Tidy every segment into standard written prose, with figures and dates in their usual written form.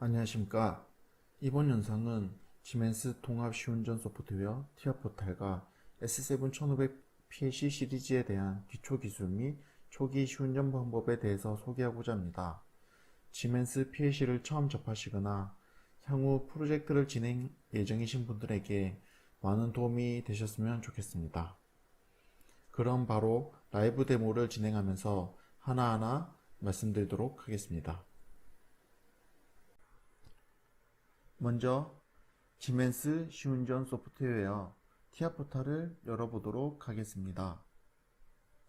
안녕하십니까. 이번 영상은 시멘스 통합 시운전 소프트웨어 티아포탈과 S7 1500 PLC 시리즈에 대한 기초 기술 및 초기 시운전 방법에 대해서 소개하고자 합니다. 시멘스 PLC를 처음 접하시거나 향후 프로젝트를 진행 예정이신 분들에게 많은 도움이 되셨으면 좋겠습니다. 그럼 바로 라이브 데모를 진행하면서 하나하나 말씀드리도록 하겠습니다. 먼저 시멘스 시운전 소프트웨어 티아포탈을 열어보도록 하겠습니다.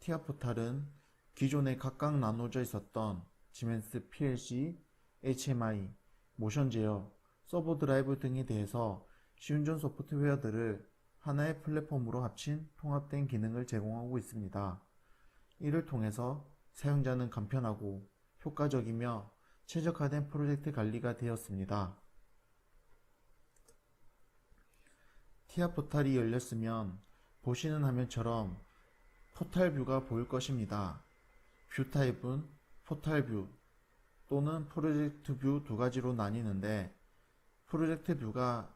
티아포탈은 기존에 각각 나눠져 있었던 시멘스 PLC, HMI, 모션 제어, 서버 드라이브 등에 대해서 시운전 소프트웨어들을 하나의 플랫폼으로 합친 통합된 기능을 제공하고 있습니다. 이를 통해서 사용자는 간편하고 효과적이며 최적화된 프로젝트 관리가 되었습니다. 티아포탈이 열렸으면 보시는 화면처럼 포탈 뷰가 보일 것입니다. 뷰 타입은 포탈 뷰 또는 프로젝트 뷰 두 가지로 나뉘는데, 프로젝트 뷰가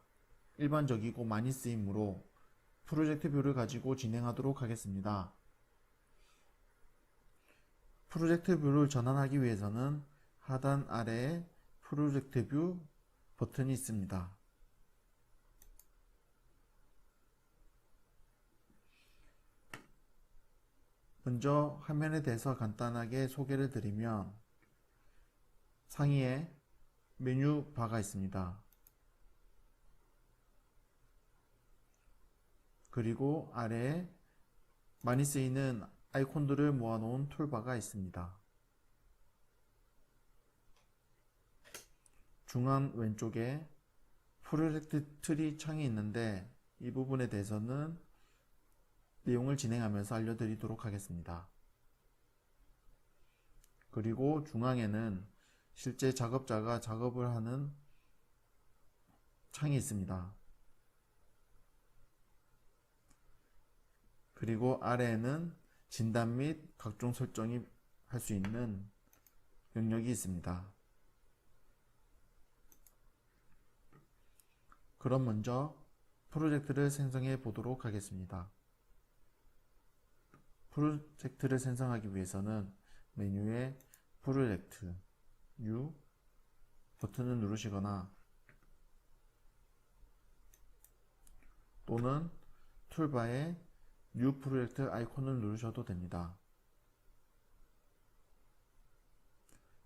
일반적이고 많이 쓰이므로 프로젝트 뷰를 가지고 진행하도록 하겠습니다. 프로젝트 뷰를 전환하기 위해서는 하단 아래에 프로젝트 뷰 버튼이 있습니다. 먼저 화면에 대해서 간단하게 소개를 드리면, 상위에 메뉴 바가 있습니다. 그리고 아래에 많이 쓰이는 아이콘들을 모아놓은 툴바가 있습니다. 중앙 왼쪽에 프로젝트 트리 창이 있는데, 이 부분에 대해서는 내용을 진행하면서 알려드리도록 하겠습니다. 그리고 중앙에는 실제 작업자가 작업을 하는 창이 있습니다. 그리고 아래에는 진단 및 각종 설정이 할 수 있는 영역이 있습니다. 그럼 먼저 프로젝트를 생성해 보도록 하겠습니다. 프로젝트를 생성하기 위해서는 메뉴에 프로젝트, 뉴 버튼을 누르시거나 또는 툴바에 뉴 프로젝트 아이콘을 누르셔도 됩니다.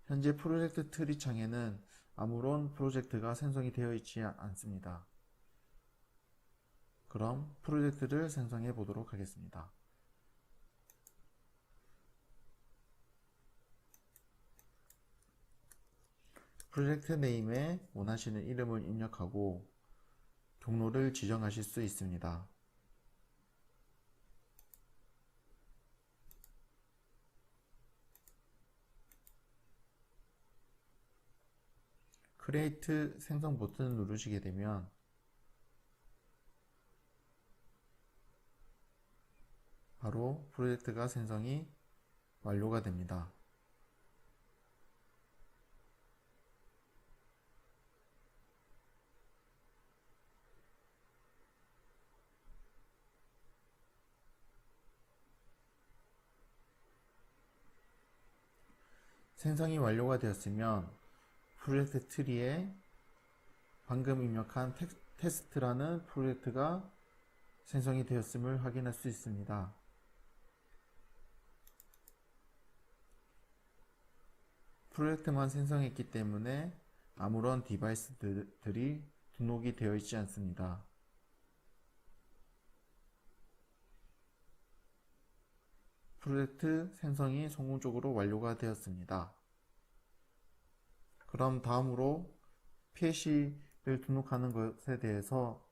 현재 프로젝트 트리 창에는 아무런 프로젝트가 생성이 되어 있지 않습니다. 그럼 프로젝트를 생성해 보도록 하겠습니다. 프로젝트 네임에 원하시는 이름을 입력하고 경로를 지정하실 수 있습니다. 크리에이트 생성 버튼을 누르시게 되면 바로 프로젝트가 생성이 완료가 됩니다. 생성이 완료가 되었으면 프로젝트 트리에 방금 입력한 테스트라는 프로젝트가 생성이 되었음을 확인할 수 있습니다. 프로젝트만 생성했기 때문에 아무런 디바이스들이 등록이 되어 있지 않습니다. 프로젝트 생성이 성공적으로 완료가 되었습니다. 그럼 다음으로 PLC를 등록하는 것에 대해서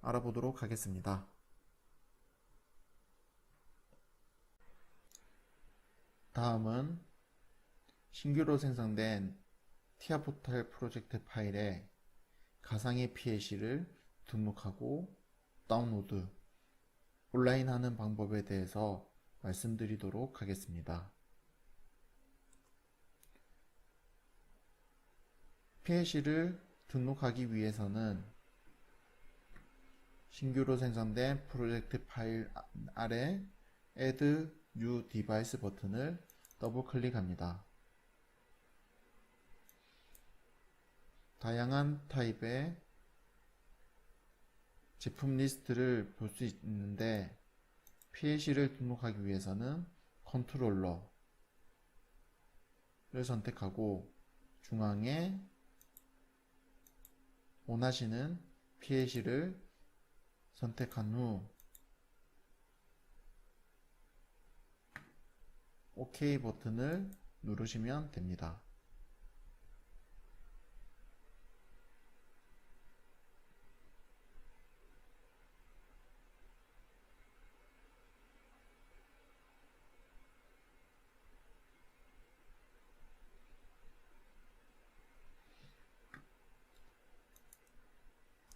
알아보도록 하겠습니다. 다음은 신규로 생성된 티아포탈 프로젝트 파일에 가상의 PLC를 등록하고 다운로드, 온라인 하는 방법에 대해서 말씀드리도록 하겠습니다. PLC를 등록하기 위해서는 신규로 생성된 프로젝트 파일 아래 Add New Device 버튼을 더블 클릭합니다. 다양한 타입의 제품 리스트를 볼 수 있는데 PLC를 등록하기 위해서는 컨트롤러를 선택하고 중앙에 원하시는 PLC를 선택한 후 OK 버튼을 누르시면 됩니다.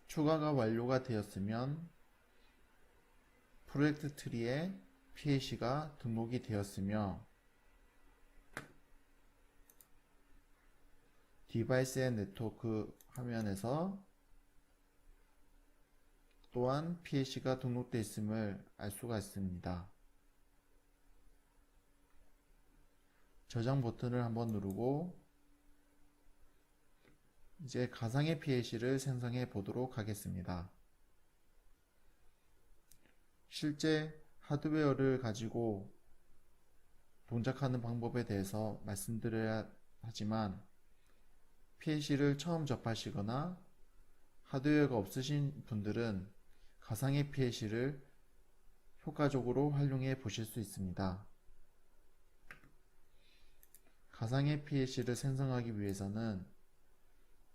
추가가 완료가 되었으면 프로젝트 트리에 PLC가 등록이 되었으며 디바이스 앤 네트워크 화면에서 또한 PLC가 등록되어 있음을 알 수가 있습니다. 저장 버튼을 한번 누르고 이제 가상의 PLC를 생성해 보도록 하겠습니다. 실제 하드웨어를 가지고 동작하는 방법에 대해서 말씀드려야 하지만 PLC를 처음 접하시거나 하드웨어가 없으신 분들은 가상의 PLC를 효과적으로 활용해 보실 수 있습니다. 가상의 PLC를 생성하기 위해서는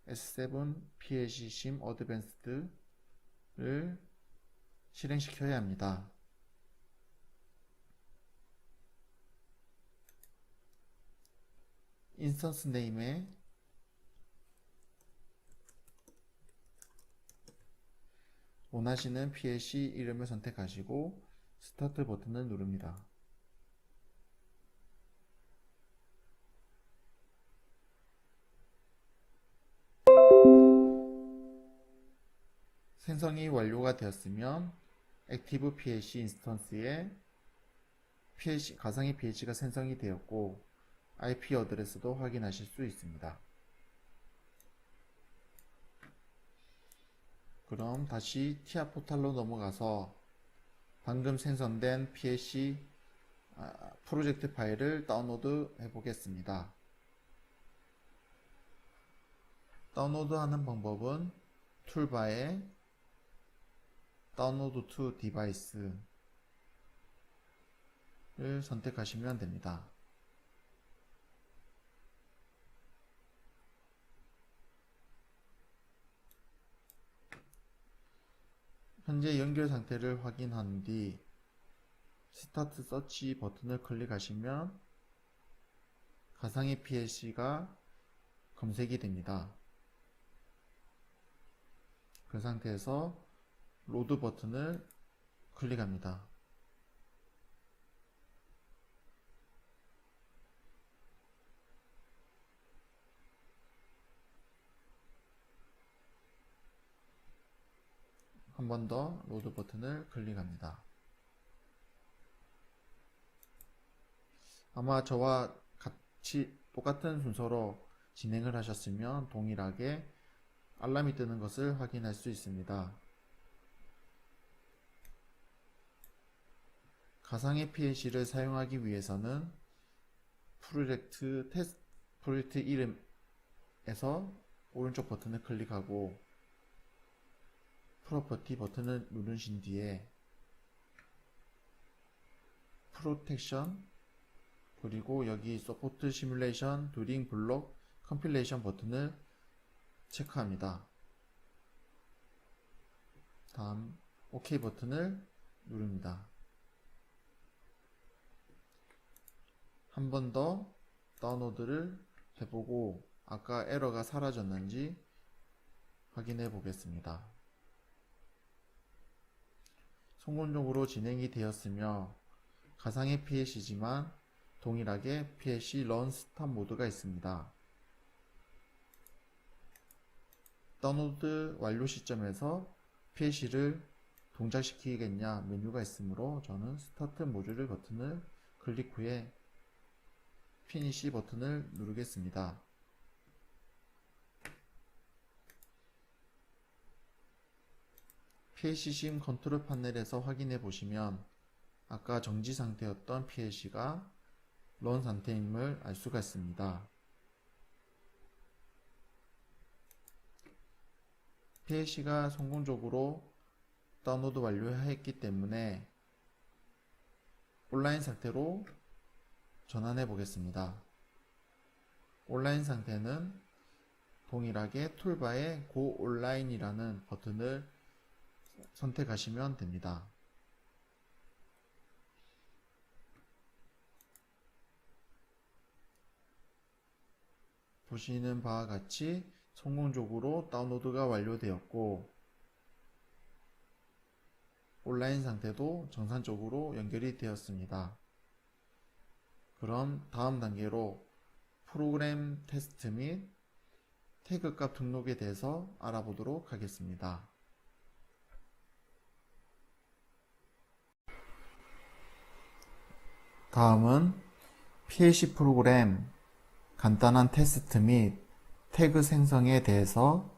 S7 PLC 심 어드밴스드를 실행시켜야 합니다. 인스턴스 네임에 원하시는 PLC 이름을 선택하시고 스타트 버튼을 누릅니다. 생성이 완료가 되었으면 액티브 PLC 인스턴스에 가상의 PLC가 생성이 되었고 IP 어드레스도 확인하실 수 있습니다. 그럼 다시 티아 포탈로 넘어가서 방금 생성된 PLC 프로젝트 파일을 다운로드 해 보겠습니다. 다운로드 하는 방법은 툴바에 다운로드 투 디바이스를 선택하시면 됩니다. 현재 연결 상태를 확인한 뒤 스타트 서치 버튼을 클릭하시면 가상의 PLC가 검색이 됩니다. 그 상태에서 로드 버튼을 클릭합니다. 한 번 더 로드 버튼을 클릭합니다. 아마 저와 같이 똑같은 순서로 진행을 하셨으면 동일하게 알람이 뜨는 것을 확인할 수 있습니다. 가상의 PLC를 사용하기 위해서는 프로젝트 이름에서 오른쪽 버튼을 클릭하고 프로퍼티 버튼을 누르신 뒤에 프로텍션 그리고 여기 서포트 시뮬레이션 두링 블록 컴필레이션 버튼을 체크합니다. 다음 OK 버튼을 누릅니다. 한 번 더 다운로드를 해보고 아까 에러가 사라졌는지 확인해 보겠습니다. 성공적으로 진행이 되었으며 가상의 PLC지만 동일하게 PLC 런 스탑 모드가 있습니다. 다운로드 완료 시점에서 PLC를 동작시키겠냐 메뉴가 있으므로 저는 스타트 모듈 버튼을 클릭 후에 피니시 버튼을 누르겠습니다. PLC 심 컨트롤 파넬에서 확인해 보시면 아까 정지 상태였던 PLC가 런 상태임을 알 수가 있습니다. PLC가 성공적으로 다운로드 완료했기 때문에 온라인 상태로 전환해 보겠습니다. 온라인 상태는 동일하게 툴바에 Go Online이라는 버튼을 선택하시면 됩니다. 보시는 바와 같이 성공적으로 다운로드가 완료되었고 온라인 상태도 정상적으로 연결이 되었습니다. 그럼 다음 단계로 프로그램 테스트 및 태그값 등록에 대해서 알아보도록 하겠습니다. 다음은 PLC 프로그램 간단한 테스트 및 태그 생성에 대해서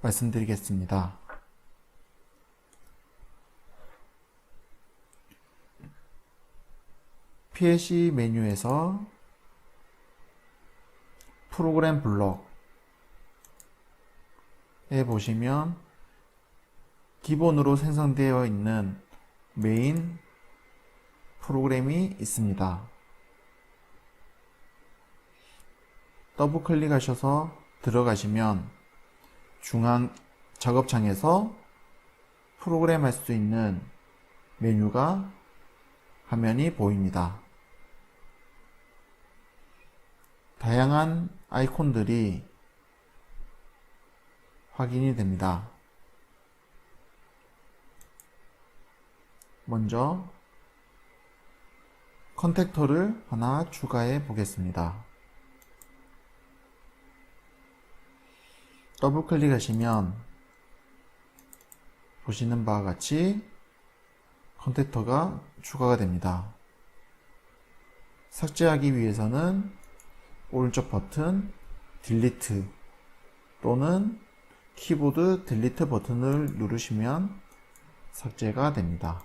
말씀드리겠습니다. PLC 메뉴에서 프로그램 블럭에 보시면 기본으로 생성되어 있는 메인 프로그램이 있습니다. 더블 클릭하셔서 들어가시면 중앙 작업창에서 프로그램 할 수 있는 메뉴가 화면이 보입니다. 다양한 아이콘들이 확인이 됩니다. 먼저 컨택터를 하나 추가해 보겠습니다. 더블 클릭하시면 보시는 바와 같이 컨택터가 추가가 됩니다. 삭제하기 위해서는 오른쪽 버튼 딜리트 또는 키보드 딜리트 버튼을 누르시면 삭제가 됩니다.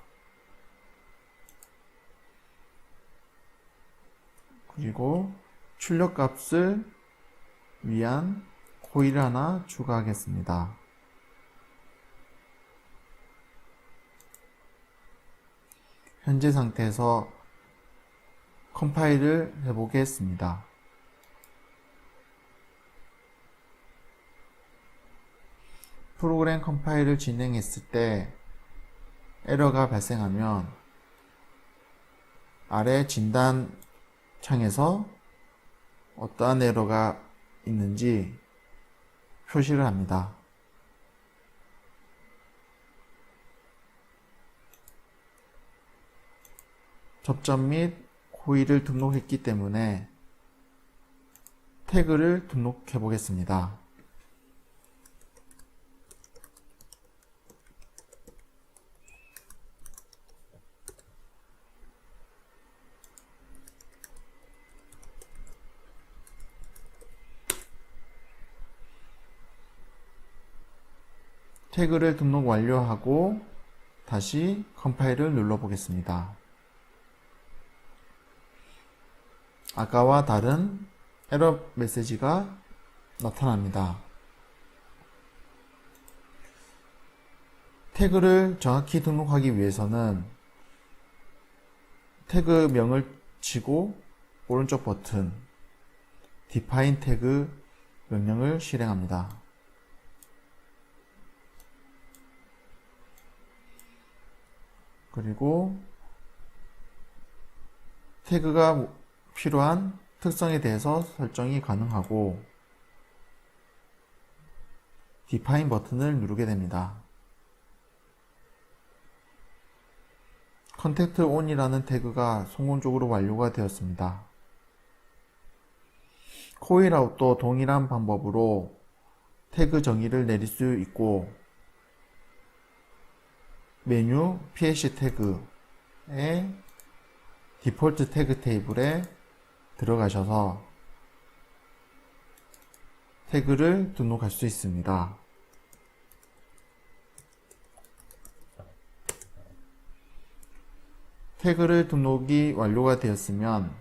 그리고 출력값을 위한 코일을 하나 추가하겠습니다. 현재 상태에서 컴파일을 해보겠습니다. 프로그램 컴파일을 진행했을 때 에러가 발생하면 아래 진단 창에서 어떠한 에러가 있는지 표시를 합니다. 접점 및 코일을 등록했기 때문에 태그를 등록해 보겠습니다. 태그를 등록 완료하고 다시 컴파일을 눌러 보겠습니다. 아까와 다른 에러 메시지가 나타납니다. 태그를 정확히 등록하기 위해서는 태그명을 치고 오른쪽 버튼 define 태그 명령을 실행합니다. 그리고 태그가 필요한 특성에 대해서 설정이 가능하고 define 버튼을 누르게 됩니다. 컨택트 온이라는 태그가 성공적으로 완료가 되었습니다. 코일 아웃도 동일한 방법으로 태그 정의를 내릴 수 있고, 메뉴 PLC 태그의 디폴트 태그 테이블에 들어가셔서 태그를 등록할 수 있습니다. 태그를 등록이 완료가 되었으면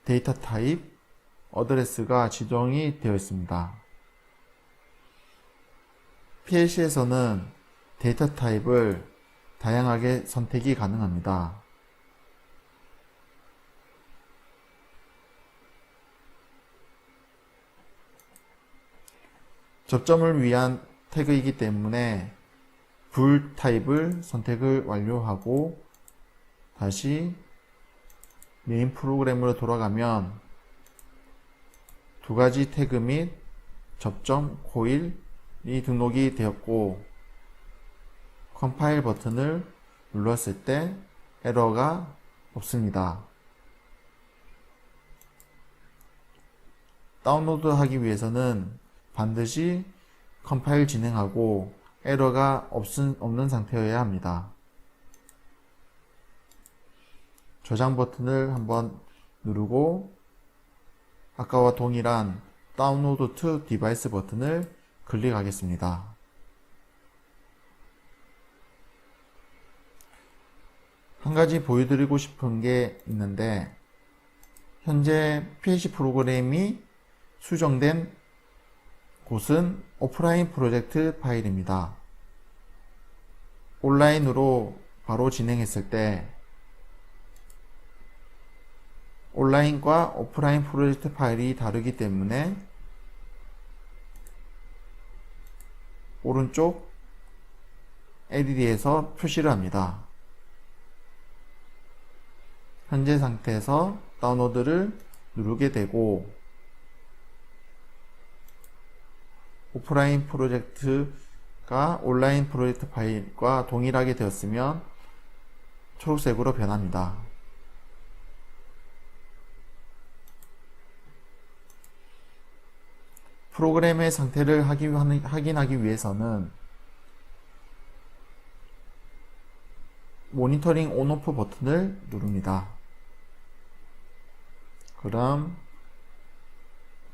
데이터 타입, 어드레스가 지정이 되어 있습니다. PLC에서는 데이터 타입을 다양하게 선택이 가능합니다. 접점을 위한 태그이기 때문에 불 타입을 선택을 완료하고 다시 메인 프로그램으로 돌아가면 두 가지 태그 및 접점 코일이 등록이 되었고, 컴파일 버튼을 눌렀을 때 에러가 없습니다. 다운로드 하기 위해서는 반드시 컴파일 진행하고 에러가 없는 상태여야 합니다. 저장 버튼을 한번 누르고 아까와 동일한 다운로드 to 디바이스 버튼을 클릭하겠습니다. 한 가지 보여드리고 싶은 게 있는데, 현재 PLC 프로그램이 수정된 곳은 오프라인 프로젝트 파일입니다. 온라인으로 바로 진행했을 때 온라인과 오프라인 프로젝트 파일이 다르기 때문에 오른쪽 LED에서 표시를 합니다. 현재 상태에서 다운로드를 누르게 되고 오프라인 프로젝트가 온라인 프로젝트 파일과 동일하게 되었으면 초록색으로 변합니다. 프로그램의 상태를 확인하기 위해서는 모니터링 온오프 버튼을 누릅니다. 그럼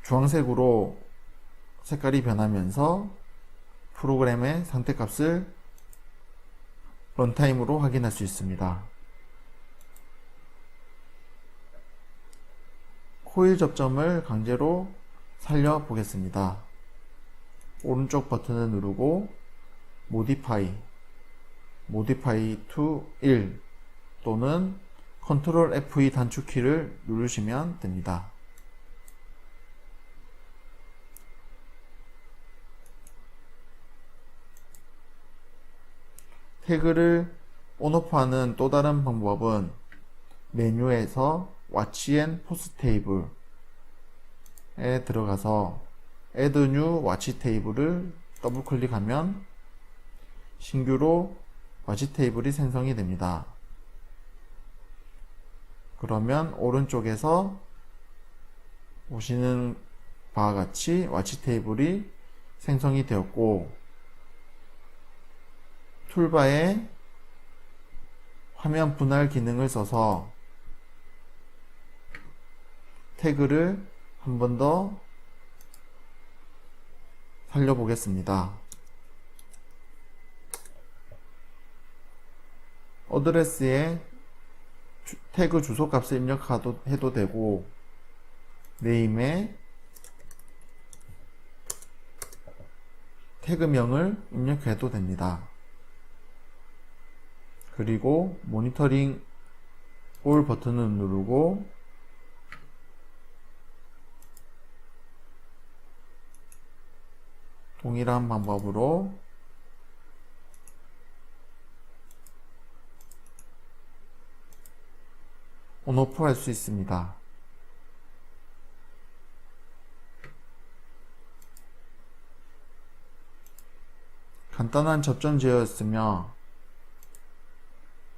주황색으로 색깔이 변하면서 프로그램의 상태값을 런타임으로 확인할 수 있습니다. 코일 접점을 강제로 살려 보겠습니다. 오른쪽 버튼을 누르고 Modify to 1 또는 Ctrl F2 단축키를 누르시면 됩니다. 태그를 온오프하는 또 다른 방법은 메뉴에서 Watch and Pause Table에 들어가서 Add New Watch Table을 더블 클릭하면 신규로 Watch Table이 생성이 됩니다. 그러면 오른쪽에서 보시는 바와 같이 Watch Table이 생성이 되었고, 툴바에 화면 분할 기능을 써서 태그를 한 번 더 살려보겠습니다. 어드레스에 태그 주소값을 입력해도 되고, 네임에 태그명을 입력해도 됩니다. 그리고 모니터링 올 버튼을 누르고 동일한 방법으로 온오프 할 수 있습니다. 간단한 접점 제어였으며,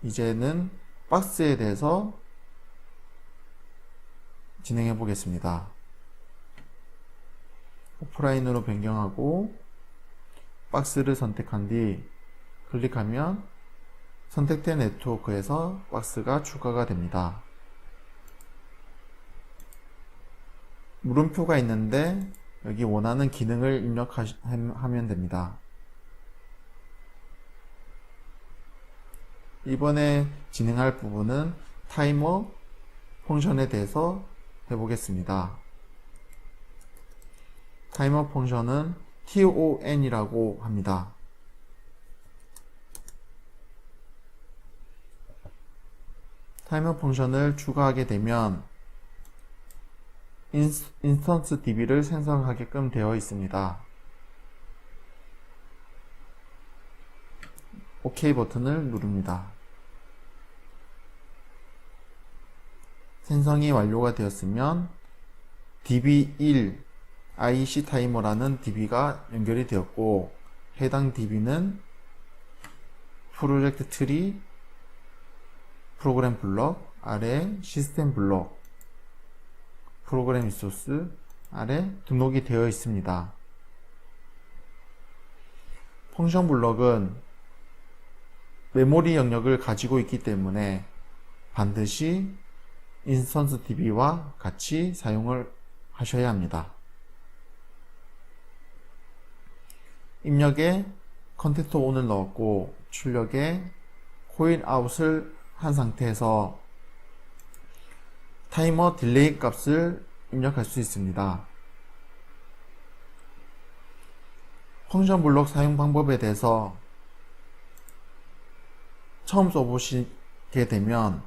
이제는 박스에 대해서 진행해 보겠습니다. 오프라인으로 변경하고 박스를 선택한 뒤 클릭하면 선택된 네트워크에서 박스가 추가가 됩니다. 물음표가 있는데 여기 원하는 기능을 입력하면 됩니다. 이번에 진행할 부분은 타이머 펑션에 대해서 해보겠습니다. 타이머 펑션은 TON이라고 합니다. 타이머 펑션을 추가하게 되면 인스턴스 DB를 생성하게끔 되어 있습니다. OK 버튼을 누릅니다. 생성이 완료가 되었으면 DB1 IC 타이머라는 DB가 연결이 되었고 해당 DB는 프로젝트 트리, 프로그램 블록, 아래 시스템 블록, 프로그램 리소스 아래 등록이 되어 있습니다. 펑션 블록은 메모리 영역을 가지고 있기 때문에 반드시 인스턴스 DB와 같이 사용을 하셔야 합니다. 입력에 컨택터 ON을 넣었고 출력에 코일 아웃을 한 상태에서 타이머 딜레이 값을 입력할 수 있습니다. 펑션 블록 사용 방법에 대해서 처음 써보시게 되면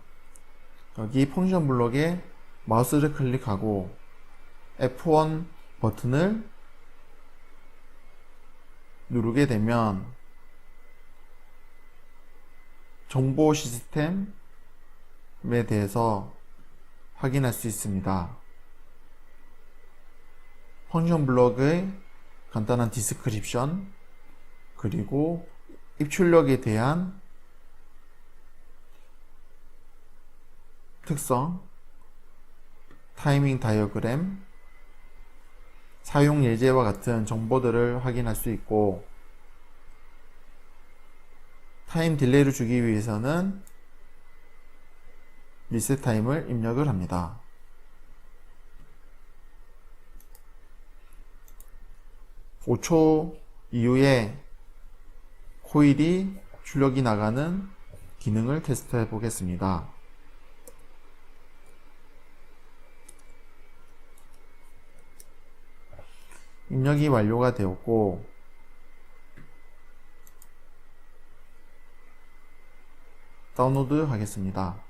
여기 펑션 블록에 마우스를 클릭하고 F1 버튼을 누르게 되면 정보 시스템에 대해서 확인할 수 있습니다. 펑션 블록의 간단한 디스크립션 그리고 입출력에 대한 특성, 타이밍 다이어그램, 사용 예제와 같은 정보들을 확인할 수 있고 타임 딜레이를 주기 위해서는 리셋 타임을 입력을 합니다. (5초) 이후에 코일이 출력이 나가는 기능을 테스트해 보겠습니다. 입력이 완료가 되었고 다운로드 하겠습니다.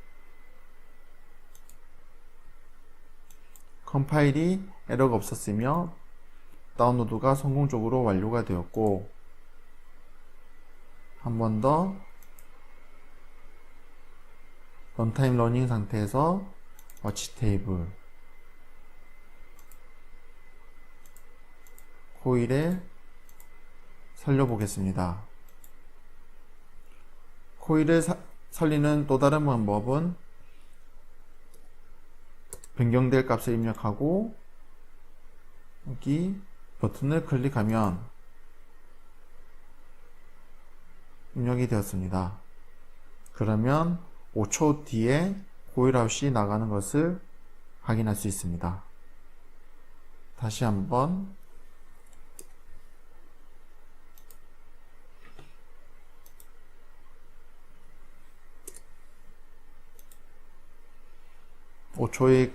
컴파일이 에러가 없었으며 다운로드가 성공적으로 완료가 되었고 한 번 더 런타임 러닝 상태에서 워치 테이블 코일에 설려 보겠습니다. 코일을 설리는 또 다른 방법은 변경될 값을 입력하고 여기 버튼을 클릭하면 입력이 되었습니다. 그러면 5초 뒤에 코일 아웃이 나가는 것을 확인할 수 있습니다. 다시 한번 5초의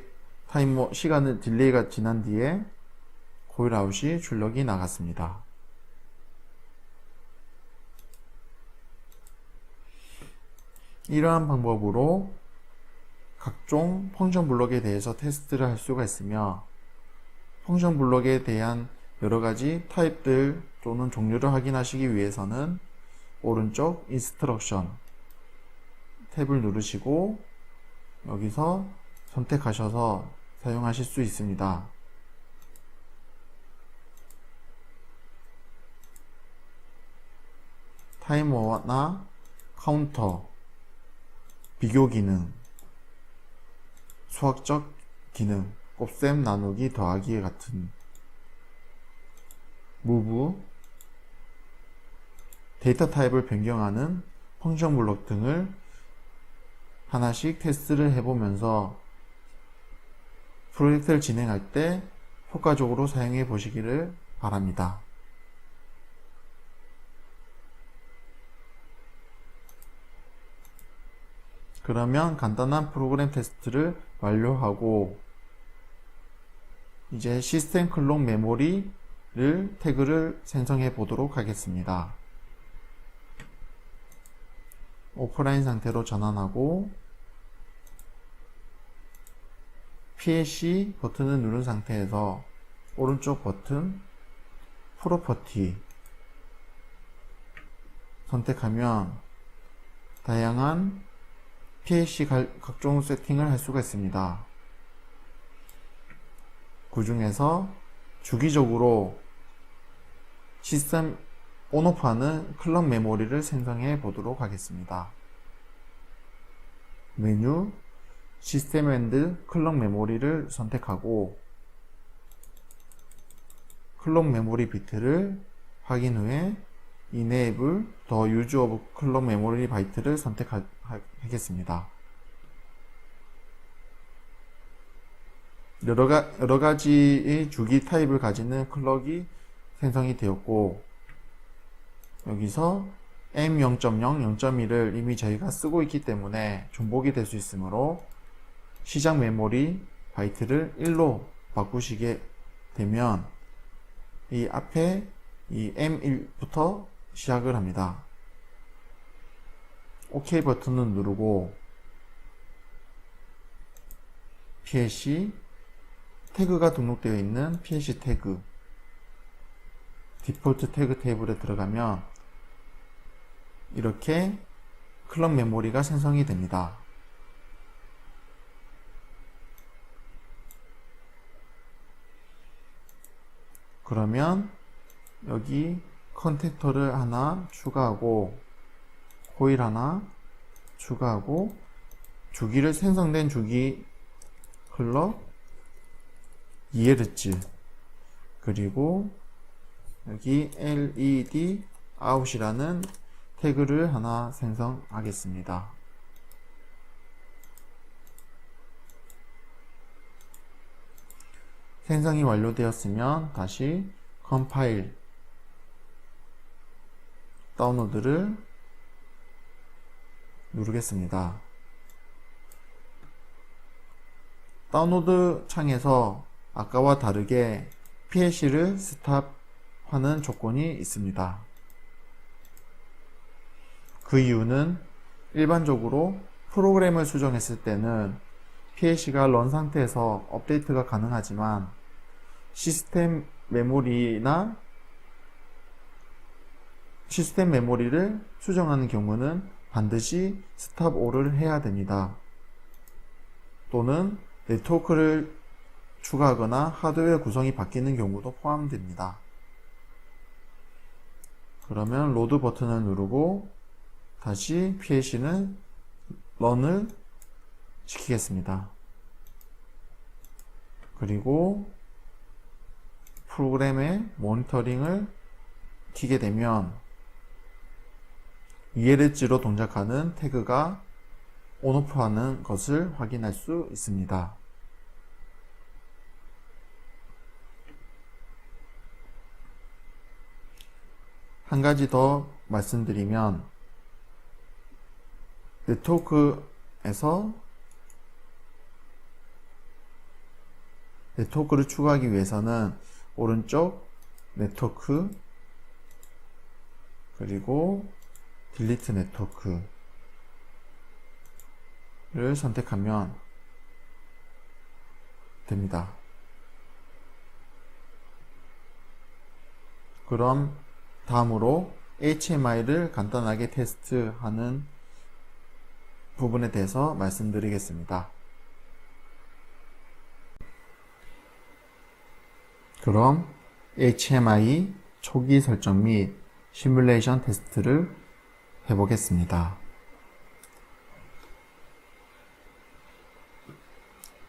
타이머 시간을 딜레이가 지난 뒤에 코일 아웃이 출력이 나갔습니다. 이러한 방법으로 각종 펑션 블록에 대해서 테스트를 할 수가 있으며 펑션 블록에 대한 여러가지 타입들 또는 종류를 확인하시기 위해서는 오른쪽 인스트럭션 탭을 누르시고 여기서 선택하셔서 사용하실 수 있습니다. 타이머나 카운터, 비교 기능, 수학적 기능, 곱셈 나누기 더하기 같은 move, 데이터 타입을 변경하는 펑션 블록 등을 하나씩 테스트를 해보면서 프로젝트를 진행할 때 효과적으로 사용해 보시기를 바랍니다. 그러면 간단한 프로그램 테스트를 완료하고 이제 시스템 클록 메모리를 태그를 생성해 보도록 하겠습니다. 오프라인 상태로 전환하고 PLC 버튼을 누른 상태에서 오른쪽 버튼 프로퍼티 선택하면 다양한 PLC 각종 세팅을 할 수가 있습니다. 그 중에서 주기적으로 시스템 온오프하는 클럭 메모리를 생성해 보도록 하겠습니다. 메뉴 시스템 앤드 클럭 메모리를 선택하고 클럭 메모리 비트를 확인 후에 Enable the use of clock memory byte를 선택하겠습니다. 여러 가지의 주기 타입을 가지는 클럭이 생성이 되었고 여기서 M0.0, 0.1을 이미 저희가 쓰고 있기 때문에 중복이 될 수 있으므로 시작 메모리 바이트를 1로 바꾸시게 되면 이 앞에 이 M1부터 시작을 합니다. OK 버튼을 누르고 PLC 태그가 등록되어 있는 PLC 태그 디폴트 태그 테이블에 들어가면 이렇게 클럭 메모리가 생성이 됩니다. 그러면 여기 컨택터를 하나 추가하고 코일 하나 추가하고 주기를 생성된 주기 클럭 2Hz 그리고 여기 LED out이라는 태그를 하나 생성하겠습니다. 생성이 완료되었으면 다시 컴파일 다운로드를 누르겠습니다. 다운로드 창에서 아까와 다르게 PLC를 스탑하는 조건이 있습니다. 그 이유는 일반적으로 프로그램을 수정했을 때는 PLC가 런 상태에서 업데이트가 가능하지만 시스템 메모리를 수정하는 경우는 반드시 스탑 올을 해야 됩니다. 또는 네트워크를 추가하거나 하드웨어 구성이 바뀌는 경우도 포함됩니다. 그러면 로드 버튼을 누르고 다시 PLC는 런을 시키겠습니다. 그리고 프로그램의 모니터링을 키게 되면 ELG로 동작하는 태그가 온오프 하는 것을 확인할 수 있습니다. 한 가지 더 말씀드리면 네트워크를 추가하기 위해서는 오른쪽 네트워크 그리고 딜리트 네트워크를 선택하면 됩니다. 그럼 다음으로 HMI를 간단하게 테스트하는 부분에 대해서 말씀드리겠습니다. 그럼 HMI 초기 설정 및 시뮬레이션 테스트를 해보겠습니다.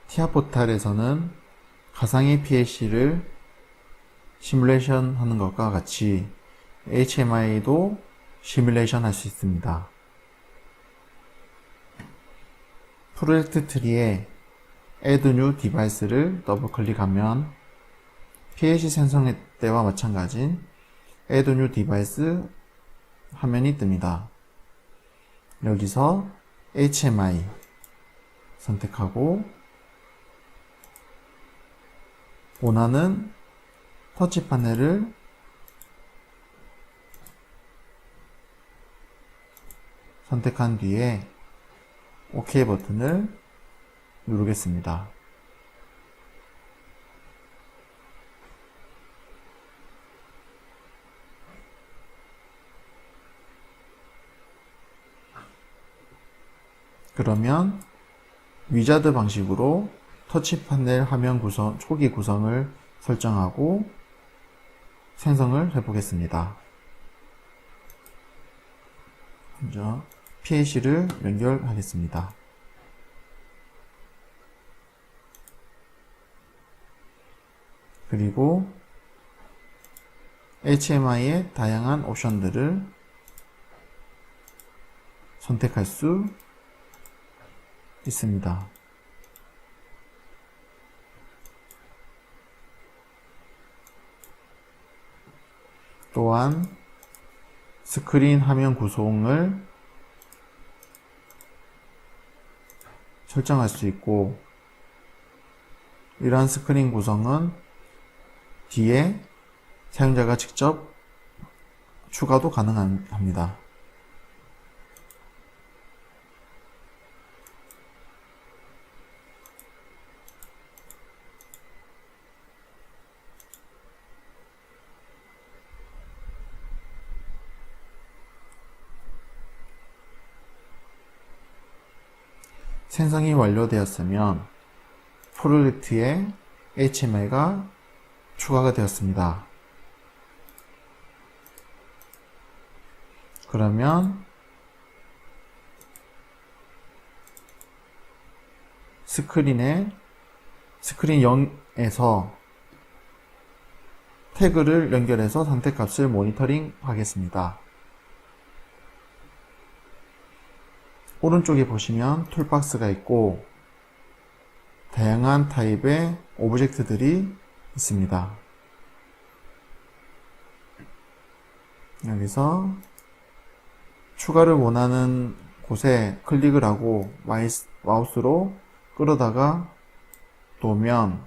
티아 포탈에서는 가상의 PLC를 시뮬레이션 하는 것과 같이 HMI도 시뮬레이션 할 수 있습니다. 프로젝트 트리에 Add New Device를 더블 클릭하면 PLC 생성할 때와 마찬가지인 Add New Device 화면이 뜹니다. 여기서 HMI 선택하고 원하는 터치 파넬을 선택한 뒤에 OK 버튼을 누르겠습니다. 그러면 위자드 방식으로 터치 파넬 화면 구성, 초기 구성을 설정하고 생성을 해보겠습니다. 먼저 PLC를 연결하겠습니다. 그리고 HMI의 다양한 옵션들을 선택할 수 있습니다. 또한 스크린 화면 구성을 설정할 수 있고, 이러한 스크린 구성은 뒤에 사용자가 직접 추가도 가능합니다. 생성이 완료되었으면 프로젝트에 HMI가 추가가 되었습니다. 그러면 스크린 0에서 태그를 연결해서 선택값을 모니터링 하겠습니다. 오른쪽에 보시면 툴박스가 있고 다양한 타입의 오브젝트들이 있습니다. 여기서 추가를 원하는 곳에 클릭을 하고 마우스로 끌어다가 놓으면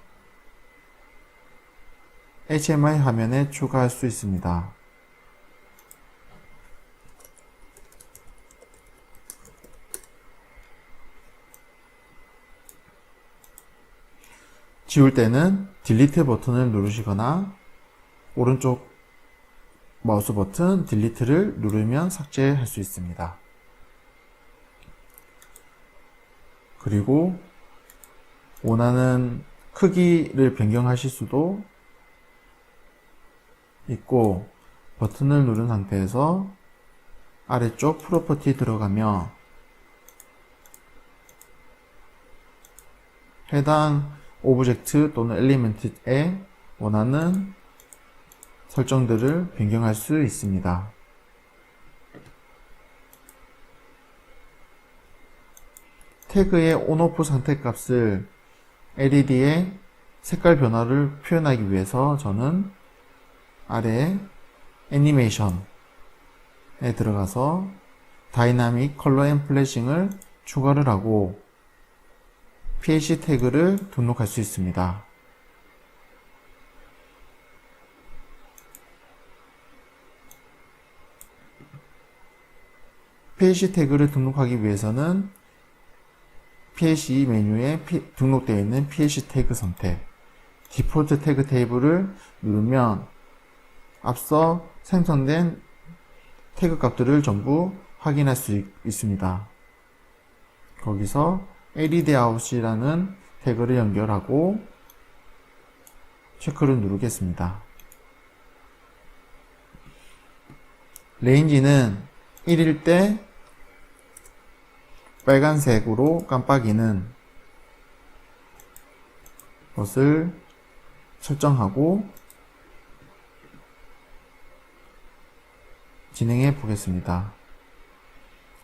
HMI 화면에 추가할 수 있습니다. 지울 때는 딜리트 버튼을 누르시거나 오른쪽 마우스 버튼 딜리트를 누르면 삭제할 수 있습니다. 그리고 원하는 크기를 변경하실 수도 있고, 버튼을 누른 상태에서 아래쪽 프로퍼티 들어가면 해당 오브젝트 또는 엘리멘트에 원하는 설정들을 변경할 수 있습니다. 태그의 온오프 선택값을 LED의 색깔 변화를 표현하기 위해서 저는 아래 애니메이션에 들어가서 다이나믹 컬러 앤 플래싱을 추가를 하고 PLC 태그를 등록할 수 있습니다. PLC 태그를 등록하기 위해서는 PLC 메뉴에 등록되어 있는 PLC 태그 선택, 디폴트 태그 테이블을 누르면 앞서 생성된 태그 값들을 전부 확인할 수 있습니다. 거기서 LED out이라는 태그를 연결하고 체크를 누르겠습니다. 레인지는 1일 때 빨간색으로 깜빡이는 것을 설정하고 진행해 보겠습니다.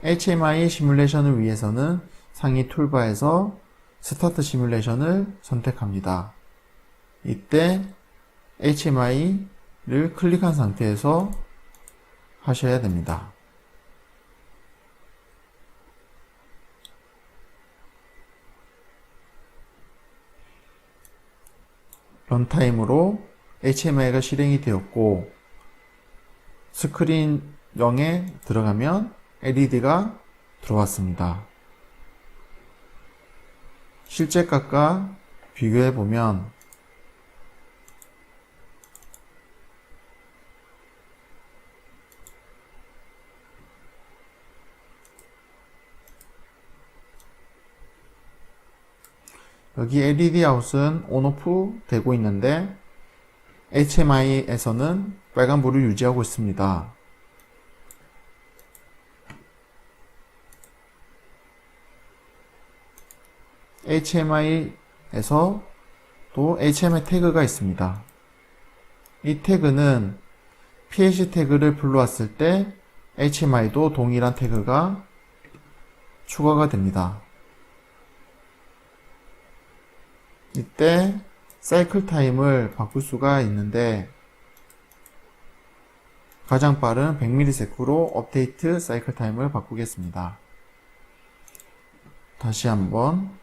HMI 시뮬레이션을 위해서는 상위 툴바에서 스타트 시뮬레이션을 선택합니다. 이때 HMI를 클릭한 상태에서 하셔야 됩니다. 런타임으로 HMI가 실행이 되었고 스크린 0에 들어가면 LED가 들어왔습니다. 실제 값과 비교해 보면 여기 LED 아웃은 온오프 되고 있는데 HMI에서는 빨간불을 유지하고 있습니다. HMI에서 또 HMI 태그가 있습니다. 이 태그는 PLC 태그를 불러왔을 때 HMI도 동일한 태그가 추가가 됩니다. 이때 사이클 타임을 바꿀 수가 있는데 가장 빠른 100ms로 업데이트 사이클 타임을 바꾸겠습니다. 다시 한번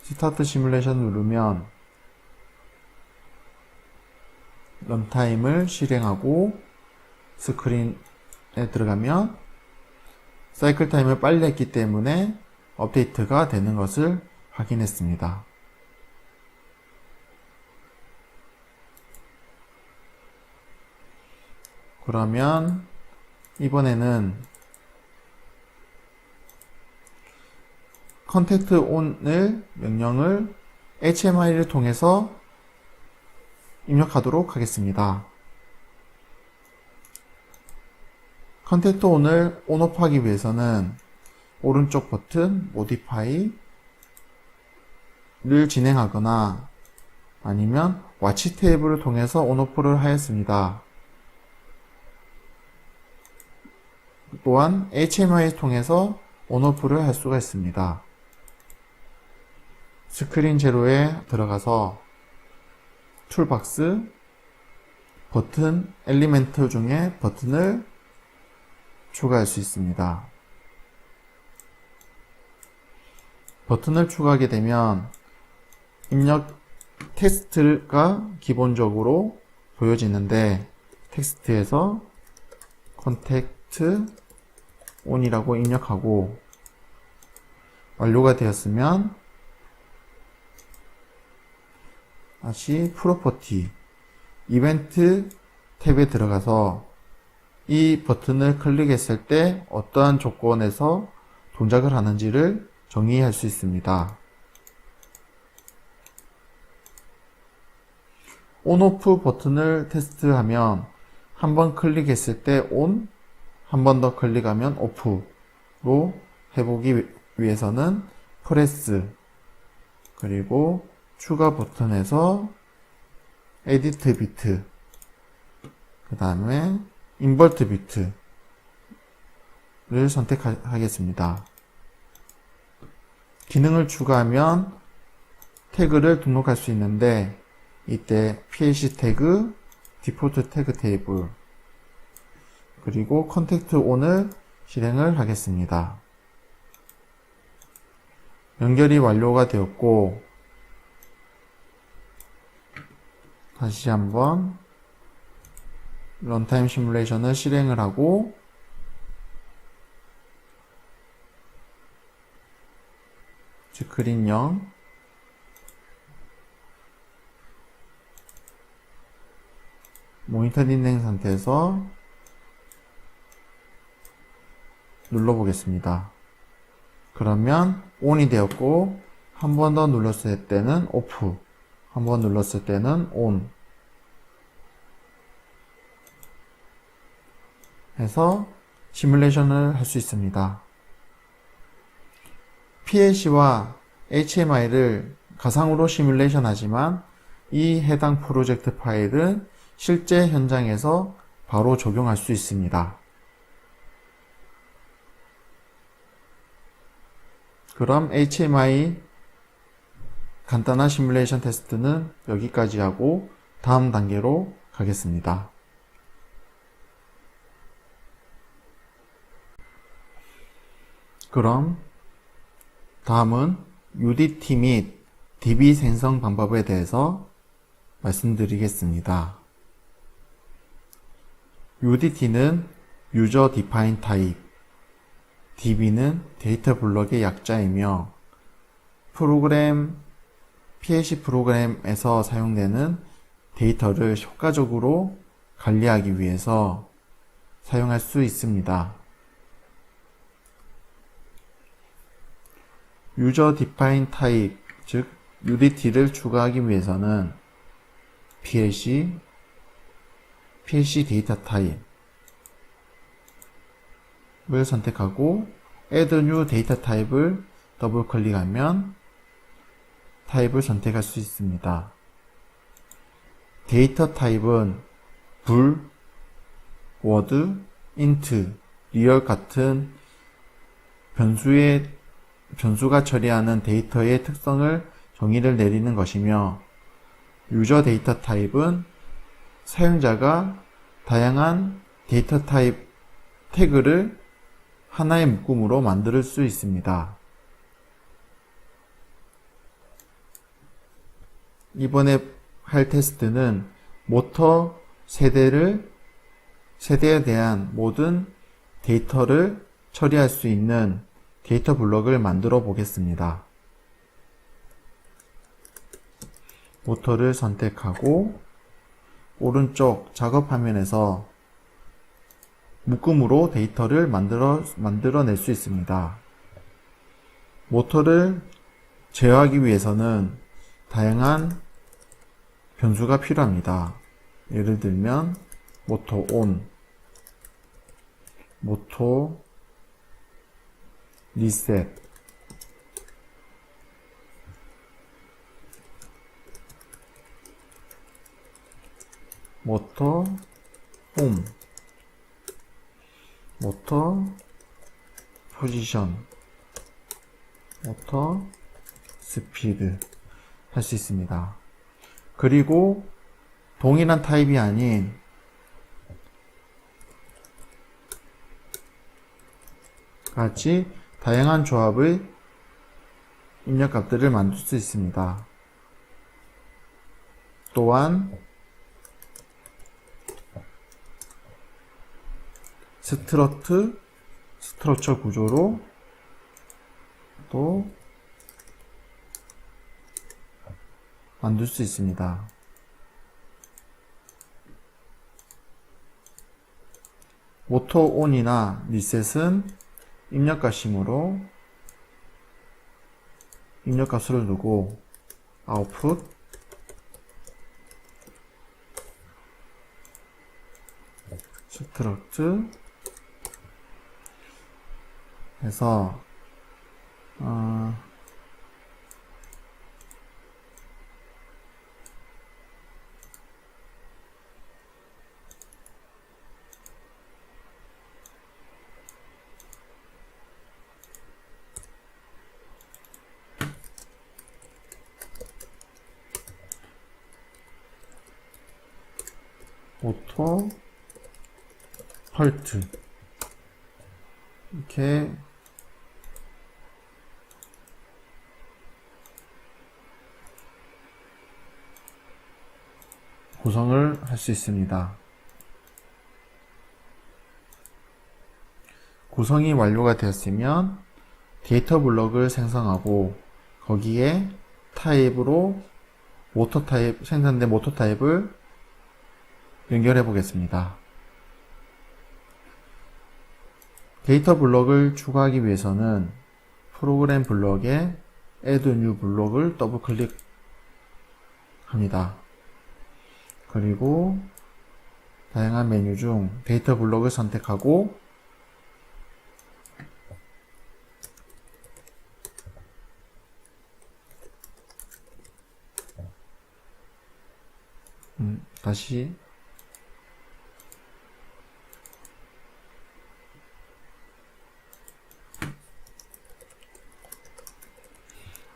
스타트 시뮬레이션 누르면 런타임을 실행하고 스크린에 들어가면 사이클 타임을 빨리 했기 때문에 업데이트가 되는 것을 확인했습니다. 그러면 이번에는 컨택트 온을 명령을 HMI를 통해서 입력하도록 하겠습니다. 컨택트 온을 온오프 하기 위해서는 오른쪽 버튼 모디파이를 진행하거나 아니면 와치 테이블을 통해서 온오프를 하였습니다. 또한 HMI를 통해서 온오프를 할 수가 있습니다. 스크린 제로에 들어가서 툴박스 버튼 엘리멘트 중에 버튼을 추가할 수 있습니다. 버튼을 추가하게 되면 입력 텍스트가 기본적으로 보여지는데 텍스트에서 컨택트 온이라고 입력하고 완료가 되었으면 다시 프로퍼티 이벤트 탭에 들어가서 이 버튼을 클릭했을 때 어떠한 조건에서 동작을 하는지를 정의할 수 있습니다. 온오프 버튼을 테스트하면 한번 클릭했을 때 온, 한 번 더 클릭하면 오프로 해보기 위해서는 프레스 그리고 추가 버튼에서 에디트 비트 그 다음에 인버트 비트를 선택하겠습니다. 기능을 추가하면 태그를 등록할 수 있는데 이때 PLC 태그, 디폴트 태그 테이블 그리고 컨택트 온을 실행을 하겠습니다. 연결이 완료가 되었고 다시 한번 런타임 시뮬레이션을 실행을 하고 스크린 0 모니터 진행 상태에서 눌러보겠습니다. 그러면 ON이 되었고 한 번 더 눌렀을 때는 OFF 한 번 눌렀을 때는 ON 해서 시뮬레이션을 할 수 있습니다. PLC와 HMI를 가상으로 시뮬레이션 하지만 이 해당 프로젝트 파일은 실제 현장에서 바로 적용할 수 있습니다. 그럼 HMI 간단한 시뮬레이션 테스트는 여기까지 하고 다음 단계로 가겠습니다. 그럼 다음은 UDT 및 DB 생성 방법에 대해서 말씀드리겠습니다. UDT는 User Defined Type, DB는 데이터 블럭의 약자이며 PLC 프로그램에서 사용되는 데이터를 효과적으로 관리하기 위해서 사용할 수 있습니다. User Defined Type, 즉 UDT를 추가하기 위해서는 PLC 데이터 타입을 선택하고 Add New Data 타입을 더블 클릭하면 타입을 선택할 수 있습니다. 데이터 타입은 불, 워드, 인트, 리얼 같은 변수가 처리하는 데이터의 특성을 정의를 내리는 것이며, 유저 데이터 타입은 사용자가 다양한 데이터 타입 태그를 하나의 묶음으로 만들 수 있습니다. 이번에 할 테스트는 모터 세대에 대한 모든 데이터를 처리할 수 있는 데이터 블럭을 만들어 보겠습니다. 모터를 선택하고 오른쪽 작업 화면에서 묶음으로 데이터를 만들어낼 수 있습니다. 모터를 제어하기 위해서는 다양한 변수가 필요합니다. 예를 들면 모터 온, 모터 리셋, 모터 홈, 모터 포지션, 모터 스피드 할 수 있습니다. 그리고 동일한 타입이 아닌 같이 다양한 조합의 입력값들을 만들 수 있습니다. 또한 스트럭처 구조로 또 만들 수 있습니다. 모터 온이나 리셋은 입력값이므로 입력값을 두고 아웃풋 스트럭트 해서 모터 헐트 이렇게 구성을 할 수 있습니다. 구성이 완료가 되었으면 데이터 블럭을 생성하고 거기에 타입으로 생성된 모터 타입을 연결해 보겠습니다. 데이터 블럭을 추가하기 위해서는 프로그램 블럭에 Add New 블록을 더블 클릭합니다. 그리고 다양한 메뉴 중 데이터 블럭을 선택하고 다시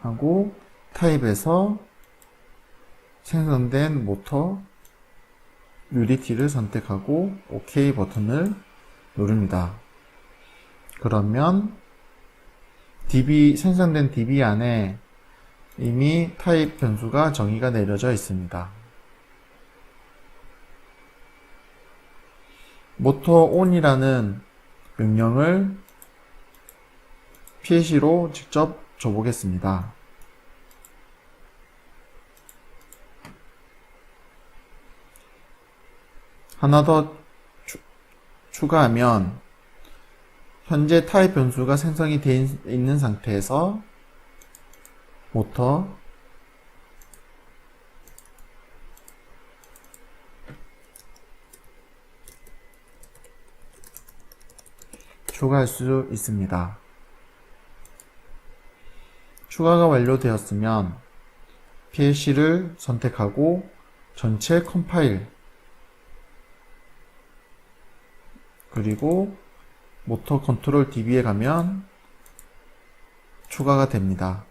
하고 타입에서 생성된 모터 UDT를 선택하고 OK 버튼을 누릅니다. 그러면 생성된 DB 안에 이미 타입 변수가 정의가 내려져 있습니다. 모터 ON이라는 명령을 PLC로 직접 줘보겠습니다. 하나 더 추가하면 현재 타입 변수가 생성이 되어 있는 상태에서 모터 추가할 수 있습니다. 추가가 완료되었으면 PLC를 선택하고 전체 컴파일 그리고 모터 컨트롤 DB에 가면 추가가 됩니다.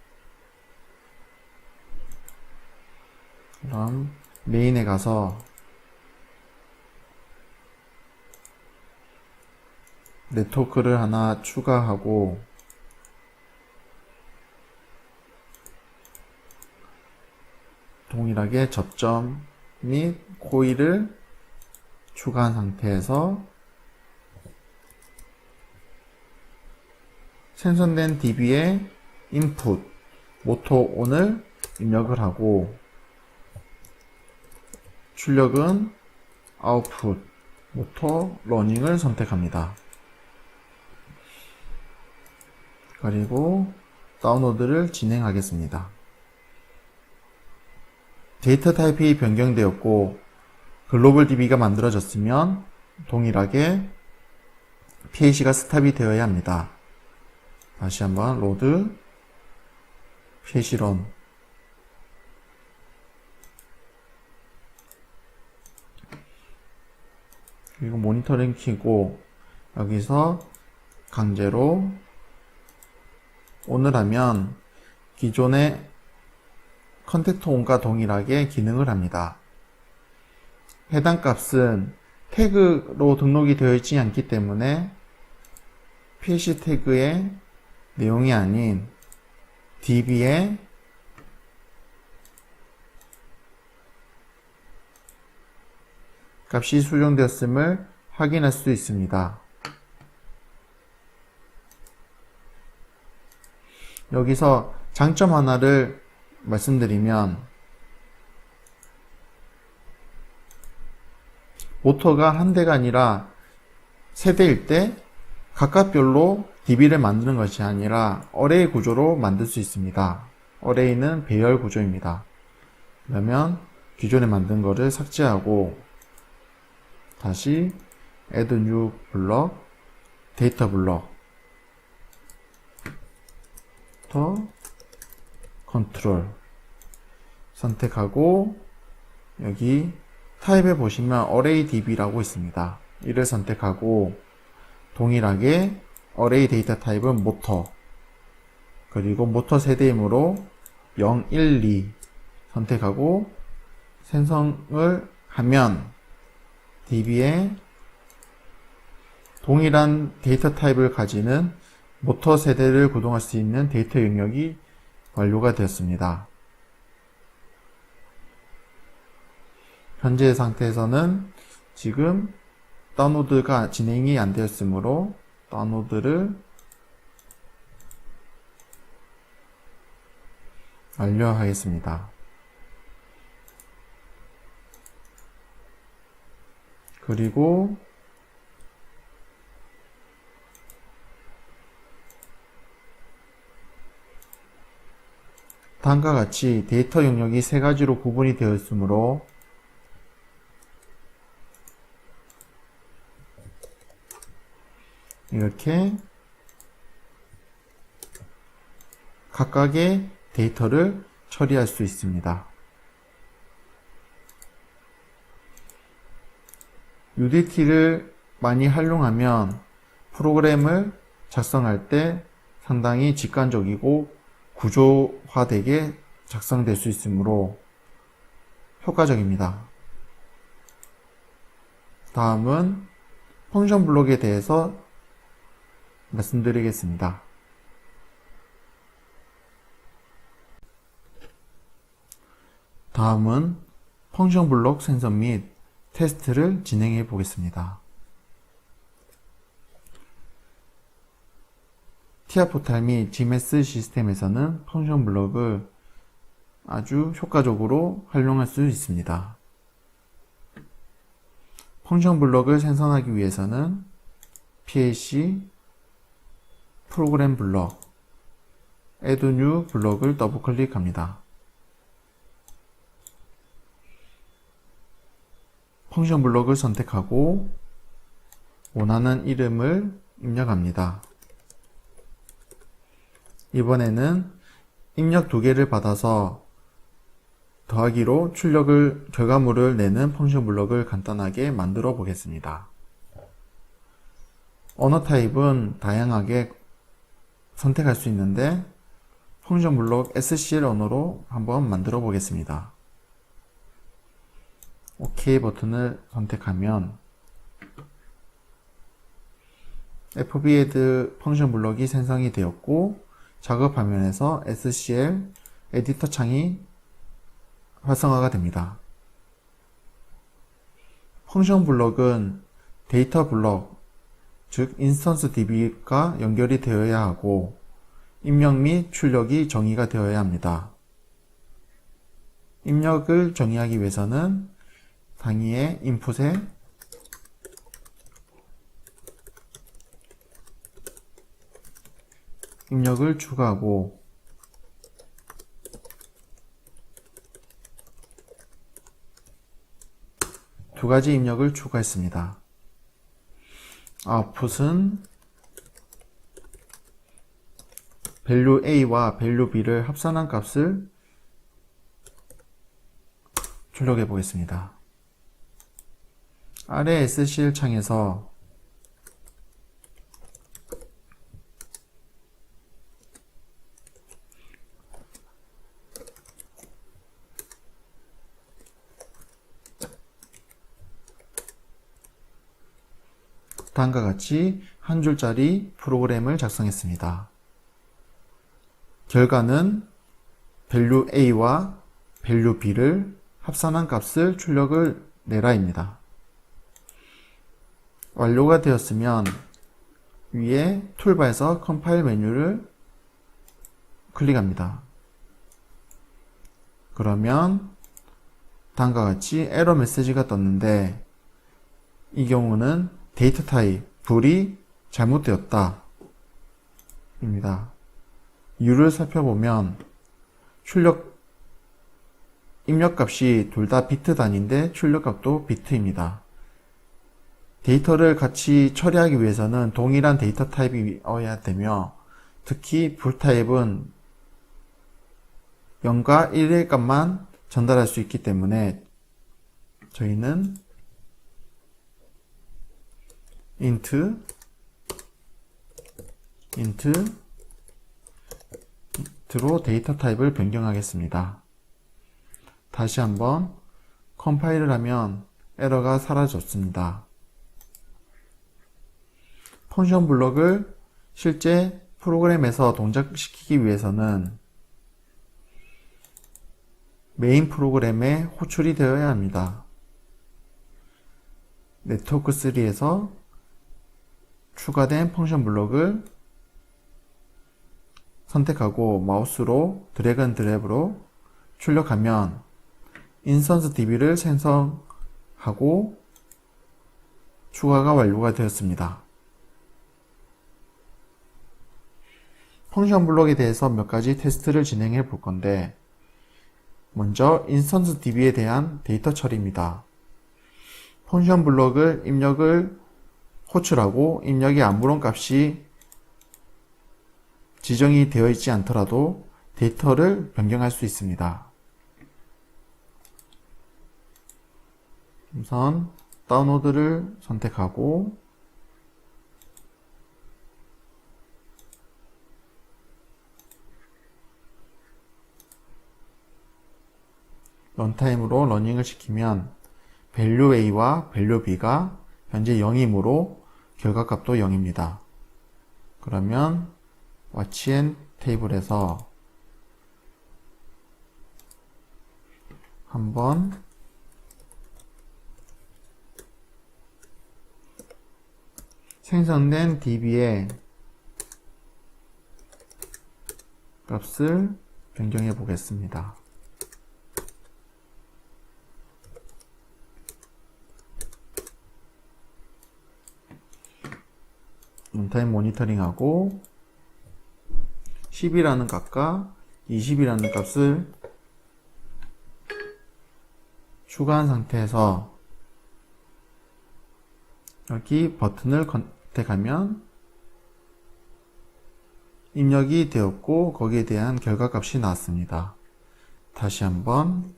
그럼 메인에 가서 네트워크를 하나 추가하고 동일하게 접점 및 코일을 추가한 상태에서 생성된 DB의 인풋 모터 ON을 입력을 하고 출력은 아웃풋 모터 러닝을 선택합니다. 그리고 다운로드를 진행하겠습니다. 데이터 타입이 변경되었고 글로벌 DB가 만들어졌으면 동일하게 PLC가 스탑이 되어야 합니다. 다시 한번 로드 PLC 런 그리고 모니터링 켜고 여기서 강제로 ON을 하면 기존의 컨택터 ON과 동일하게 기능을 합니다. 해당 값은 태그로 등록이 되어 있지 않기 때문에 PLC 태그의 내용이 아닌 DB의 값이 수정되었음을 확인할 수 있습니다. 여기서 장점 하나를 말씀드리면 모터가 한 대가 아니라 세대일 때 각각별로 DB를 만드는 것이 아니라 어레이 구조로 만들 수 있습니다. 어레이는 배열 구조입니다. 그러면 기존에 만든 거를 삭제하고 다시 add new 블럭, 데이터 블럭 컨트롤 선택하고 여기 타입에 보시면 array db라고 있습니다. 이를 선택하고 동일하게 array 데이터 타입은 모터 그리고 모터 세대이므로 0, 1, 2 선택하고 생성을 하면 db에 동일한 데이터 타입을 가지는 모터 세대를 구동할 수 있는 데이터 영역이 완료가 되었습니다. 현재 상태에서는 지금 다운로드가 진행이 안 되었으므로 다운로드를 완료하겠습니다. 그리고 다음과 같이 데이터 영역이 세 가지로 구분이 되어 있으므로 이렇게 각각의 데이터를 처리할 수 있습니다. UDT를 많이 활용하면 프로그램을 작성할 때 상당히 직관적이고 구조화되게 작성될 수 있으므로 효과적입니다. 다음은 펑션 블록에 대해서 말씀드리겠습니다. 다음은 펑션 블록 생성 및 테스트를 진행해 보겠습니다. 티아 포탈 및 GMS 시스템에서는 펑션 블록을 아주 효과적으로 활용할 수 있습니다. 펑션 블록을 생성하기 위해서는 PLC 프로그램 블록 Add New 블록을 더블 클릭합니다. 펑션 블록을 선택하고 원하는 이름을 입력합니다. 이번에는 입력 2개를 받아서 더하기로 결과물을 내는 펑션 블록을 간단하게 만들어 보겠습니다. 언어 타입은 다양하게 선택할 수 있는데 펑션 블록 SCL 언어로 한번 만들어 보겠습니다. OK 버튼을 선택하면 FBAD 펑션 블록이 생성이 되었고 작업 화면에서 SCL 에디터 창이 활성화가 됩니다. 펑션 블록은 데이터 블록, 즉 인스턴스 DB가 연결이 되어야 하고 입력 및 출력이 정의가 되어야 합니다. 입력을 정의하기 위해서는 상위의 인풋에 입력을 추가하고 두 가지 입력을 추가했습니다. 아웃풋은 value A와 value B를 합산한 값을 출력해 보겠습니다. 아래 SCL 창에서 다음과 같이 한 줄짜리 프로그램을 작성했습니다. 결과는 value A와 value B를 합산한 값을 출력을 내라입니다. 완료가 되었으면 위에 툴바에서 컴파일 메뉴를 클릭합니다. 그러면 다음과 같이 에러 메시지가 떴는데 이 경우는 데이터 타입 불이 잘못되었다 입니다. 이유를 살펴보면 입력값이 둘 다 비트 단위인데 출력값도 비트입니다. 데이터를 같이 처리하기 위해서는 동일한 데이터 타입이어야 되며 특히 불 타입은 0과 1의 값만 전달할 수 있기 때문에 저희는 int로 데이터 타입을 변경하겠습니다. 다시 한번 컴파일을 하면 에러가 사라졌습니다. 펑션 블록을 실제 프로그램에서 동작시키기 위해서는 메인 프로그램에 호출이 되어야 합니다. 네트워크 3에서 추가된 펑션 블록을 선택하고 마우스로 드래그 앤 드랩으로 출력하면 인스턴스 DB를 생성하고 추가가 완료가 되었습니다. 펑션 블록에 대해서 몇 가지 테스트를 진행해 볼 건데 먼저 인스턴스 DB에 대한 데이터 처리입니다. 펑션 블록을 입력을 호출하고 입력이 아무런 값이 지정이 되어 있지 않더라도 데이터를 변경할 수 있습니다. 우선 다운로드를 선택하고 런타임으로 러닝을 시키면 value A와 value B가 현재 0이므로 결과값도 0입니다. 그러면 watchN 테이블에서 한번 생성된 db의 값을 변경해 보겠습니다. 런타임 모니터링하고 10이라는 값과 20이라는 값을 추가한 상태에서 여기 버튼을 선택하면 입력이 되었고 거기에 대한 결과값이 나왔습니다. 다시 한번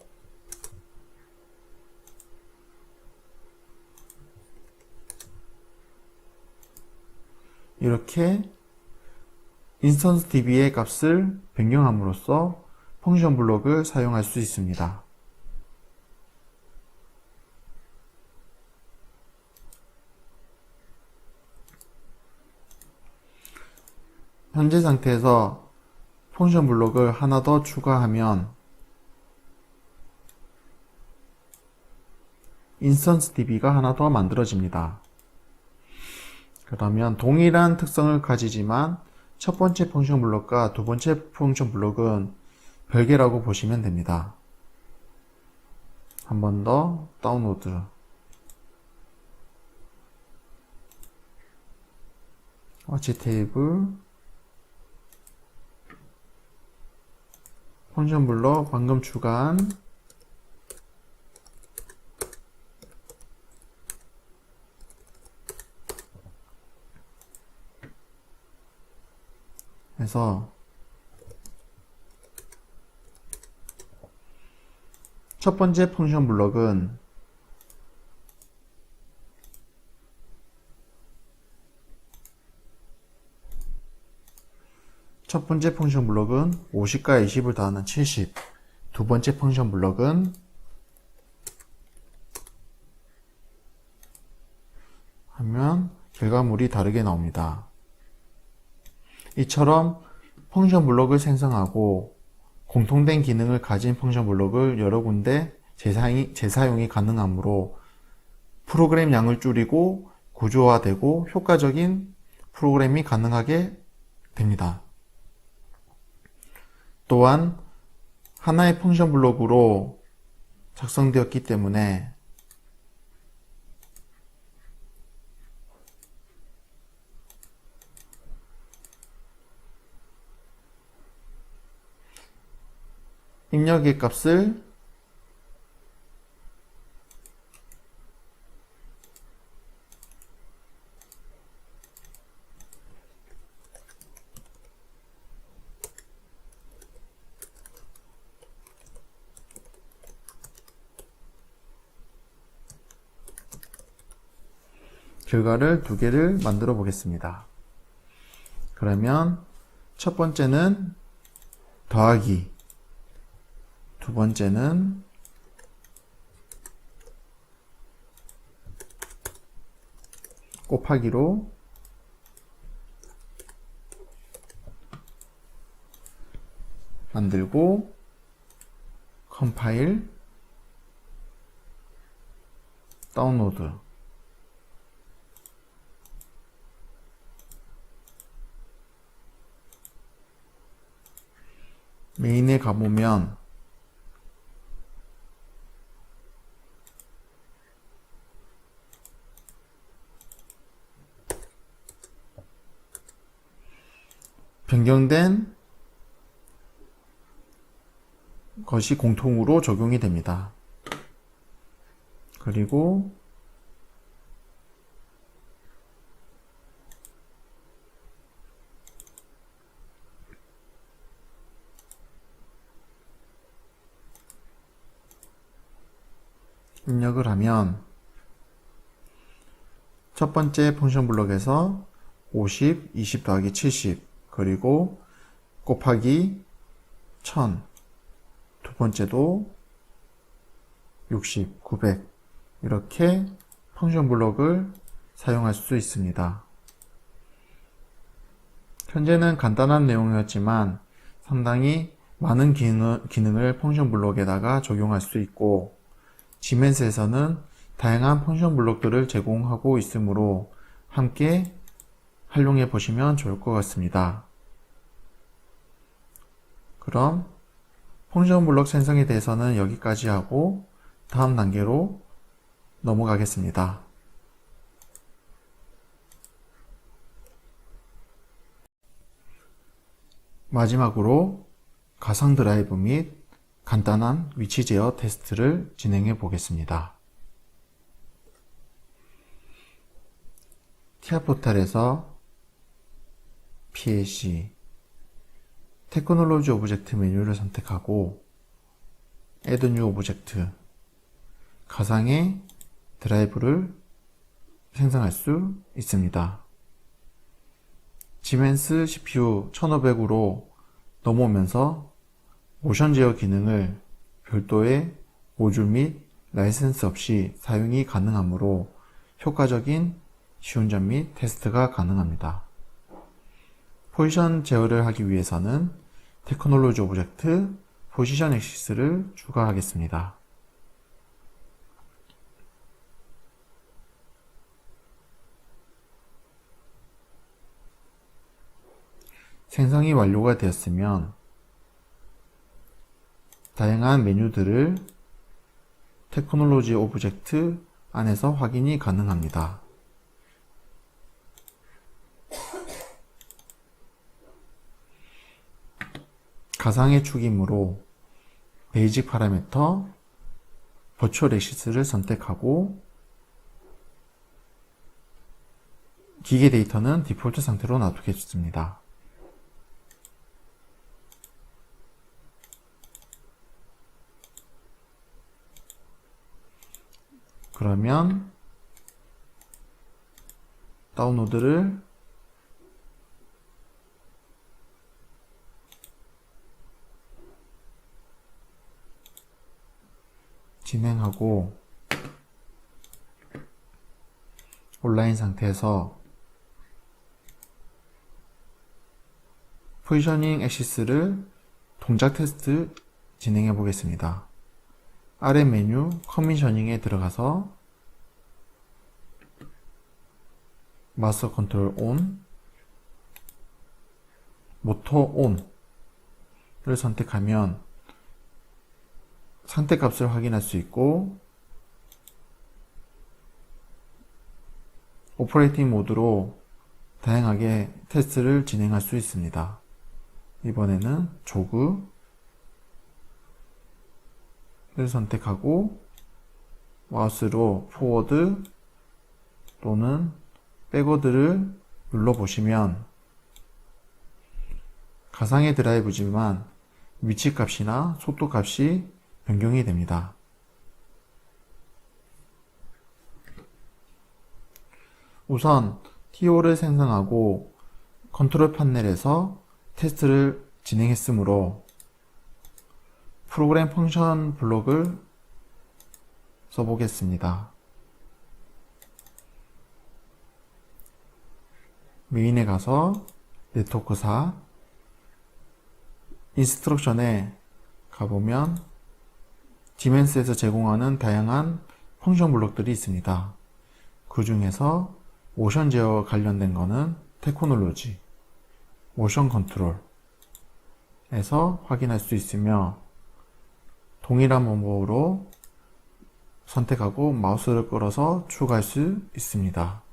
이렇게 인스턴스 db의 값을 변경함으로써 펑션 블록을 사용할 수 있습니다. 현재 상태에서 펑션 블록을 하나 더 추가하면 인스턴스 db가 하나 더 만들어집니다. 그러면 동일한 특성을 가지지만 첫 번째 펑션 블록과 두 번째 펑션 블록은 별개라고 보시면 됩니다. 한 번 더 다운로드 워치 테이블 펑션 블록 방금 추가한 해서 첫 번째 펑션 블록은 첫 번째 펑션 블록은 50과 20을 더하는 70. 두 번째 펑션 블록은 하면 결과물이 다르게 나옵니다. 이처럼 펑션 블록을 생성하고 공통된 기능을 가진 펑션 블록을 여러 군데 재사용이 가능하므로 프로그램 양을 줄이고 구조화되고 효과적인 프로그램이 가능하게 됩니다. 또한 하나의 펑션 블록으로 작성되었기 때문에 입력의 값을 결과를 두 개를 만들어 보겠습니다. 그러면 첫 번째는 더하기, 두 번째는 곱하기로 만들고 컴파일, 다운로드 메인에 가보면 변경된 것이 공통으로 적용이 됩니다. 그리고 입력을 하면 첫 번째 펑션 블록에서 50, 20 더하기 70 그리고 곱하기 1000 두 번째도 60, 900 이렇게 펑션 블록을 사용할 수 있습니다. 현재는 간단한 내용이었지만 상당히 많은 기능을 펑션 블록에다가 적용할 수 있고 지멘스에서는 다양한 펑션 블록들을 제공하고 있으므로 함께 활용해 보시면 좋을 것 같습니다. 그럼 펑션 블록 생성에 대해서는 여기까지 하고 다음 단계로 넘어가겠습니다. 마지막으로 가상 드라이브 및 간단한 위치 제어 테스트를 진행해 보겠습니다. TIA 포탈에서 PLC 테크놀로지 오브젝트 메뉴를 선택하고 Add New 오브젝트 가상의 드라이브를 생성할 수 있습니다. 지멘스 CPU 1500으로 넘어오면서 모션 제어 기능을 별도의 모듈 및 라이센스 없이 사용이 가능하므로 효과적인 시운전 및 테스트가 가능합니다. 포지션 제어를 하기 위해서는 테크놀로지 오브젝트 포지션 액시스를 추가하겠습니다. 생성이 완료가 되었으면 다양한 메뉴들을 테크놀로지 오브젝트 안에서 확인이 가능합니다. 가상의 축이므로 베이직 파라미터 버추얼 액시스를 선택하고 기계 데이터는 디폴트 상태로 놔두겠습니다. 그러면 다운로드를 진행하고 온라인 상태에서 포지셔닝 액시스를 동작 테스트 진행해 보겠습니다. 아래 메뉴 커미셔닝에 들어가서 마스터 컨트롤 온, 모터 온을 선택하면 상태 값을 확인할 수 있고 오퍼레이팅 모드로 다양하게 테스트를 진행할 수 있습니다. 이번에는 조그를 선택하고 마우스로 포워드 또는 백워드를 눌러보시면 가상의 드라이브지만 위치 값이나 속도 값이 변경이 됩니다. 우선 TO를 생성하고 컨트롤 판넬에서 테스트를 진행했으므로 프로그램 펑션 블록을 써보겠습니다. 메인에 가서 네트워크사 인스트럭션에 가보면 지멘스에서 제공하는 다양한 펑션 블록들이 있습니다. 그 중에서 모션 제어 관련된 거는 테크놀로지, 모션 컨트롤에서 확인할 수 있으며 동일한 방법으로 선택하고 마우스를 끌어서 추가할 수 있습니다.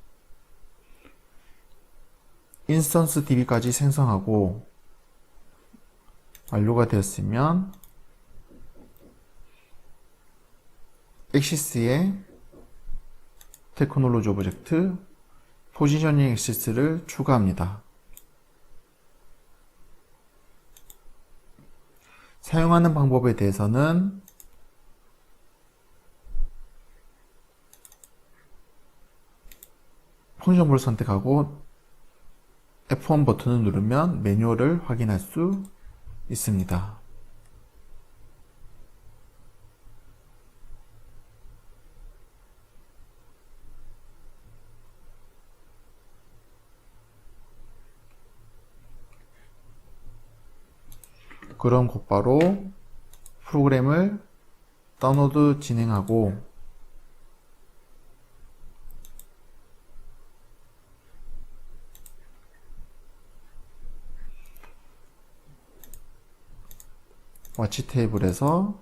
인스턴스 DB까지 생성하고 완료가 되었으면 액시스에 테크놀로지 오브젝트 포지셔닝 액시스를 추가합니다. 사용하는 방법에 대해서는 펑션을 선택하고 F1 버튼을 누르면 매뉴얼을 확인할 수 있습니다. 그럼 곧바로 프로그램을 다운로드 진행하고 와치 테이블에서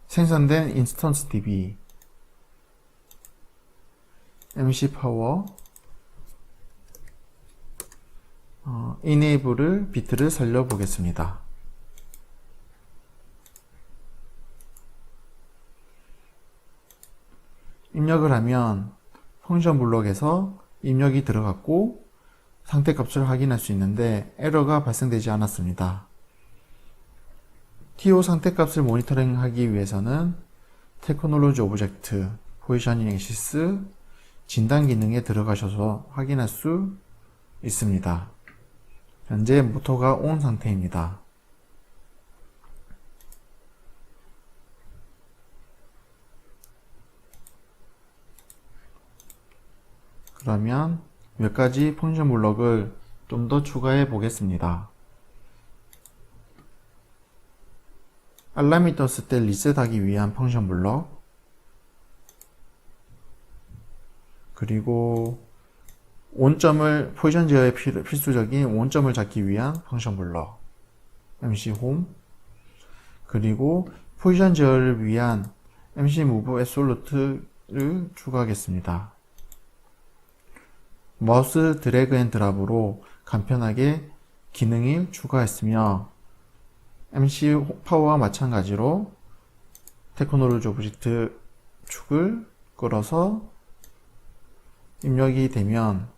생성된 인스턴스 DB MC 파워 enable을 비트를 살려 보겠습니다. 입력을 하면 펑션 블록에서 입력이 들어갔고 상태값을 확인할 수 있는데 에러가 발생되지 않았습니다. TO 상태값을 모니터링하기 위해서는 테크놀로지 오브젝트, 포지셔닝 액시스, 진단 기능에 들어가셔서 확인할 수 있습니다. 현재 모터가 온 상태입니다. 그러면 몇 가지 펑션 블록을 좀 더 추가해 보겠습니다. 알람이 떴을 때 리셋하기 위한 펑션 블록, 그리고 원점을 포지션 제어에 필수적인 원점을 잡기 위한 펑션 블록 MC 홈, 그리고 포지션 제어를 위한 MC move absolute를 추가하겠습니다. 마우스 드래그 앤 드랍으로 간편하게 기능을 추가했으며 MC 파워와 마찬가지로 테크놀로지 오브젝트 축을 끌어서 입력이 되면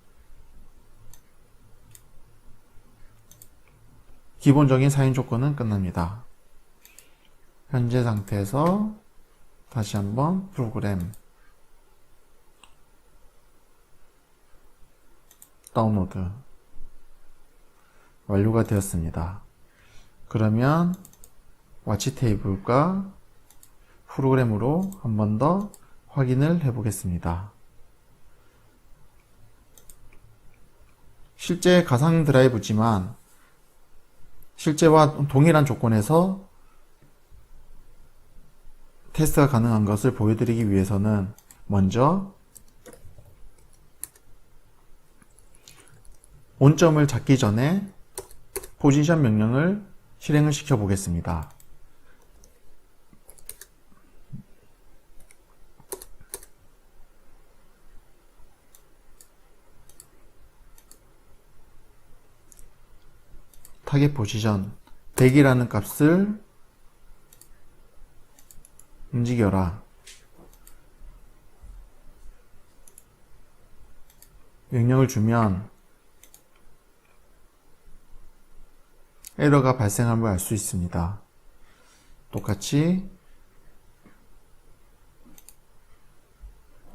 기본적인 사인 조건은 끝납니다. 현재 상태에서 다시 한번 프로그램 다운로드 완료가 되었습니다. 그러면 와치 테이블과 프로그램으로 한 번 더 확인을 해 보겠습니다. 실제 가상 드라이브지만 실제와 동일한 조건에서 테스트가 가능한 것을 보여드리기 위해서는 먼저 원점을 잡기 전에 포지션 명령을 실행을 시켜 보겠습니다. 타겟 포지션 100이라는 값을 움직여라. 명령을 주면 에러가 발생함을 알 수 있습니다. 똑같이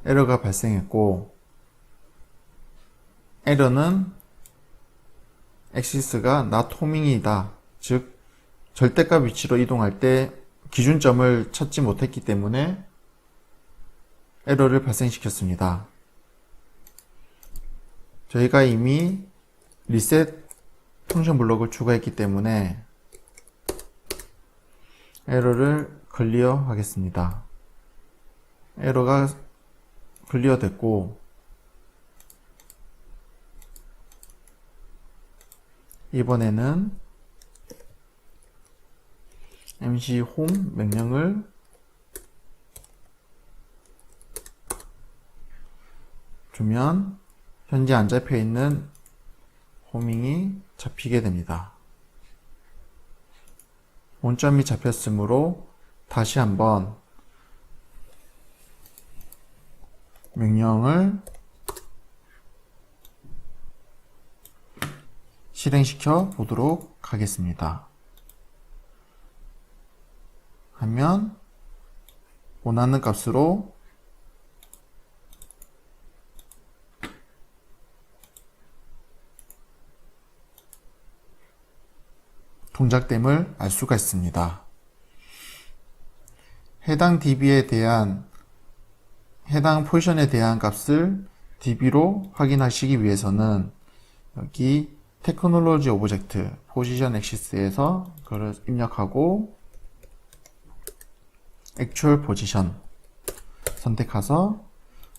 에러가 발생했고 에러는 액시스가 not homing이다. 즉 절대값 위치로 이동할 때 기준점을 찾지 못했기 때문에 에러를 발생시켰습니다. 저희가 이미 리셋 펑션 블록을 추가했기 때문에 에러를 클리어 하겠습니다. 에러가 클리어 됐고 이번에는 MC 홈 명령을 주면 현재 안 잡혀 있는 호밍이 잡히게 됩니다. 원점이 잡혔으므로 다시 한번 명령을 실행시켜 보도록 하겠습니다. 하면 원하는 값으로 동작됨을 알 수가 있습니다. 해당 DB에 대한 해당 포지션에 대한 값을 db로 확인하시기 위해서는 여기 테크놀로지 오브젝트 포지션 액시스에서 그걸 입력하고 액츄얼 포지션 선택해서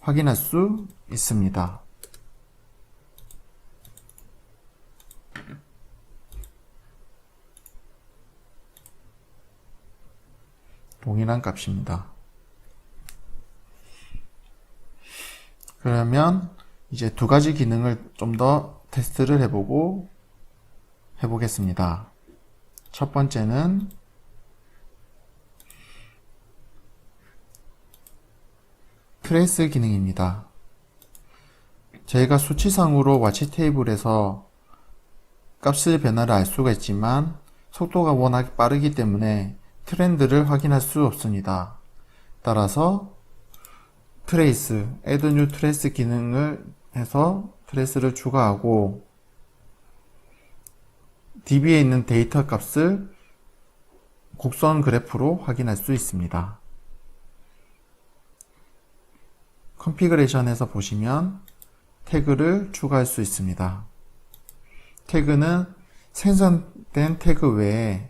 확인할 수 있습니다. 동일한 값입니다. 그러면 이제 두 가지 기능을 좀 더 테스트를 해보겠습니다. 첫 번째는 트레이스 기능입니다. 저희가 수치상으로 와치 테이블에서 값의 변화를 알 수가 있지만 속도가 워낙 빠르기 때문에 트렌드를 확인할 수 없습니다. 따라서 트레이스, add new trace 기능을 해서 트레이스를 추가하고 db에 있는 데이터 값을 곡선 그래프로 확인할 수 있습니다. 컨피그레이션에서 보시면 태그를 추가할 수 있습니다. 태그는 생성된 태그 외에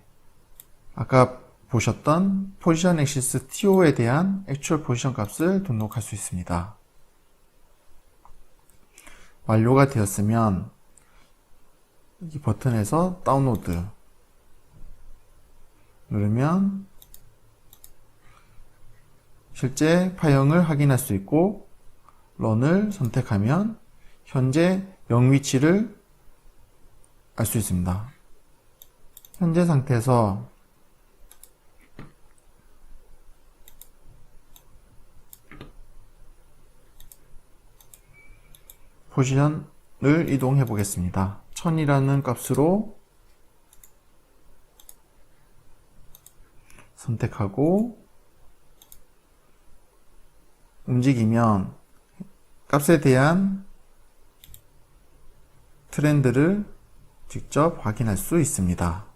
아까 보셨던 포지션 액시스 TO에 대한 액츄얼 포지션 값을 등록할 수 있습니다. 완료가 되었으면 이 버튼에서 다운로드 누르면 실제 파형을 확인할 수 있고 런을 선택하면 현재 0 위치를 알 수 있습니다. 현재 상태에서 포지션을 이동해 보겠습니다. 1000이라는 값으로 선택하고 움직이면 값에 대한 트렌드를 직접 확인할 수 있습니다.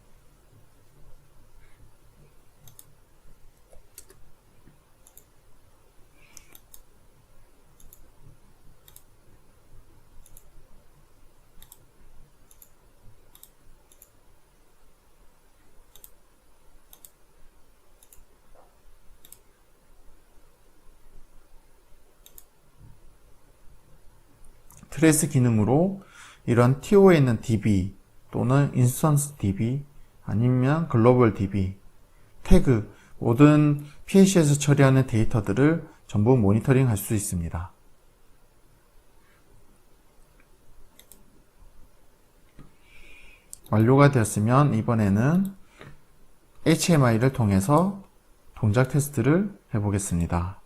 트레이스 기능으로 이런 TO에 있는 DB 또는 인스턴스 DB 아니면 글로벌 DB 태그 모든 PLC에서 처리하는 데이터들을 전부 모니터링 할 수 있습니다. 완료가 되었으면 이번에는 HMI를 통해서 동작 테스트를 해보겠습니다.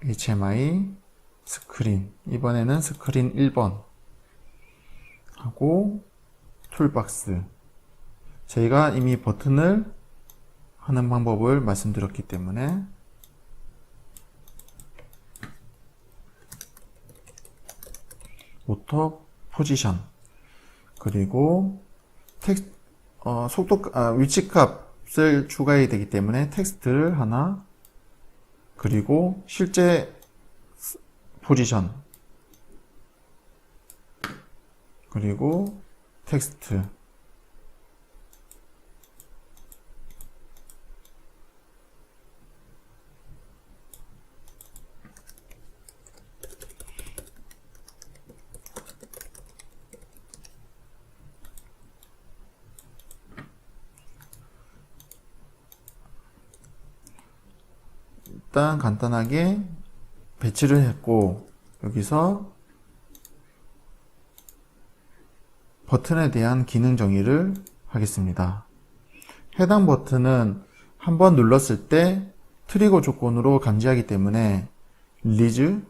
HMI 스크린, 이번에는 스크린 1번 하고 툴박스, 저희가 이미 버튼을 하는 방법을 말씀드렸기 때문에 오토 포지션 그리고 위치 값을 추가해야 되기 때문에 텍스트를 하나 그리고 실제 포지션 그리고 텍스트 일단 간단하게 배치를 했고 여기서 버튼에 대한 기능 정의를 하겠습니다. 해당 버튼은 한번 눌렀을 때 트리거 조건으로 감지하기 때문에 릴리즈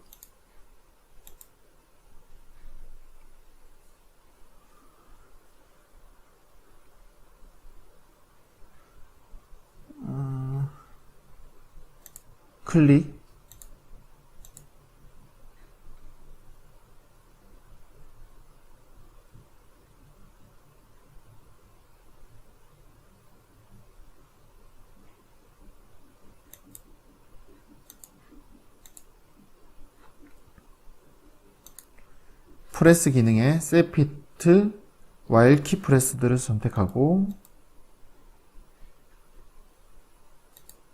클릭 프레스 기능에 셋 피트, 와일 키 프레스들을 선택하고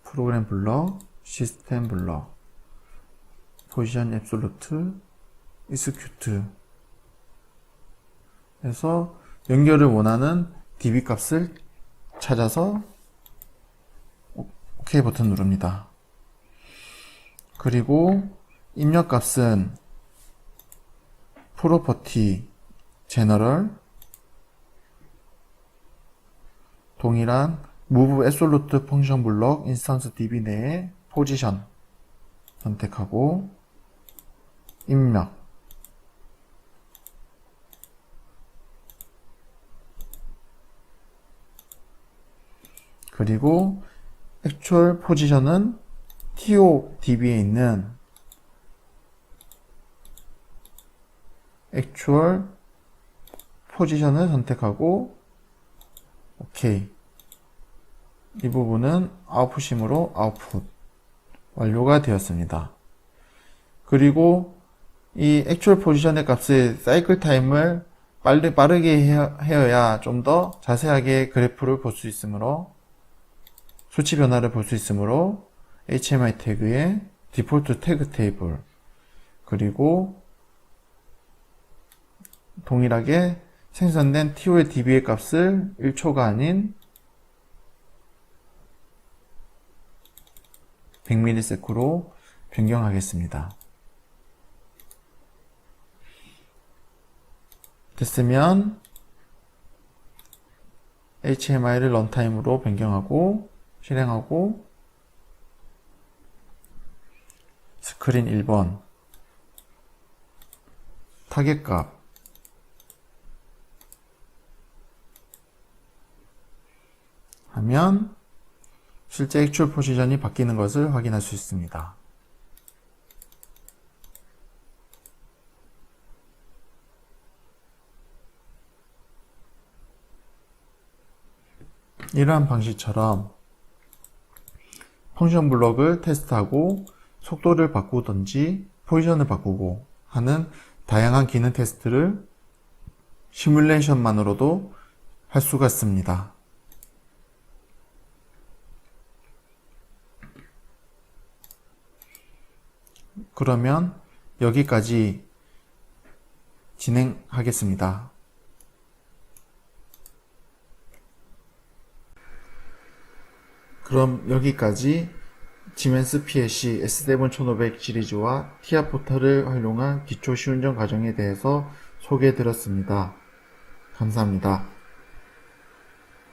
프로그램 블럭, 시스템 블럭, 포지션 앱솔루트, 이스큐트 해서 연결을 원하는 DB 값을 찾아서 OK 버튼 누릅니다. 그리고 입력 값은 프로퍼티, 제너럴, 동일한 move absolute 펑션 블럭 인스턴스 DB 내에 포지션 선택하고 입력, 그리고 액츄얼 포지션은 TODB에 있는 액츄얼 포지션을 선택하고 OK. 이 부분은 아웃풋심으로 아웃풋 완료가 되었습니다. 그리고 이 액츄얼 포지션의 값의 사이클 타임을 빠르게 해야 좀 더 자세하게 그래프를 볼 수 있으므로 수치 변화를 볼 수 있으므로 HMI 태그에 디폴트 태그 테이블 그리고 동일하게 생성된 TO의 DB의 값을 1초가 아닌 100ms로 변경하겠습니다. 됐으면 HMI를 런타임으로 변경하고 실행하고 스크린 1번 타겟값 하면 실제 액츄얼 포지션이 바뀌는 것을 확인할 수 있습니다. 이러한 방식처럼 펑션 블럭을 테스트하고 속도를 바꾸든지 포지션을 바꾸고 하는 다양한 기능 테스트를 시뮬레이션만으로도 할 수가 있습니다. 그러면 여기까지 진행하겠습니다. 그럼 여기까지 지멘스 PLC S7 1500 시리즈와 TIA 포탈을 활용한 기초 시운전 과정에 대해서 소개해 드렸습니다. 감사합니다.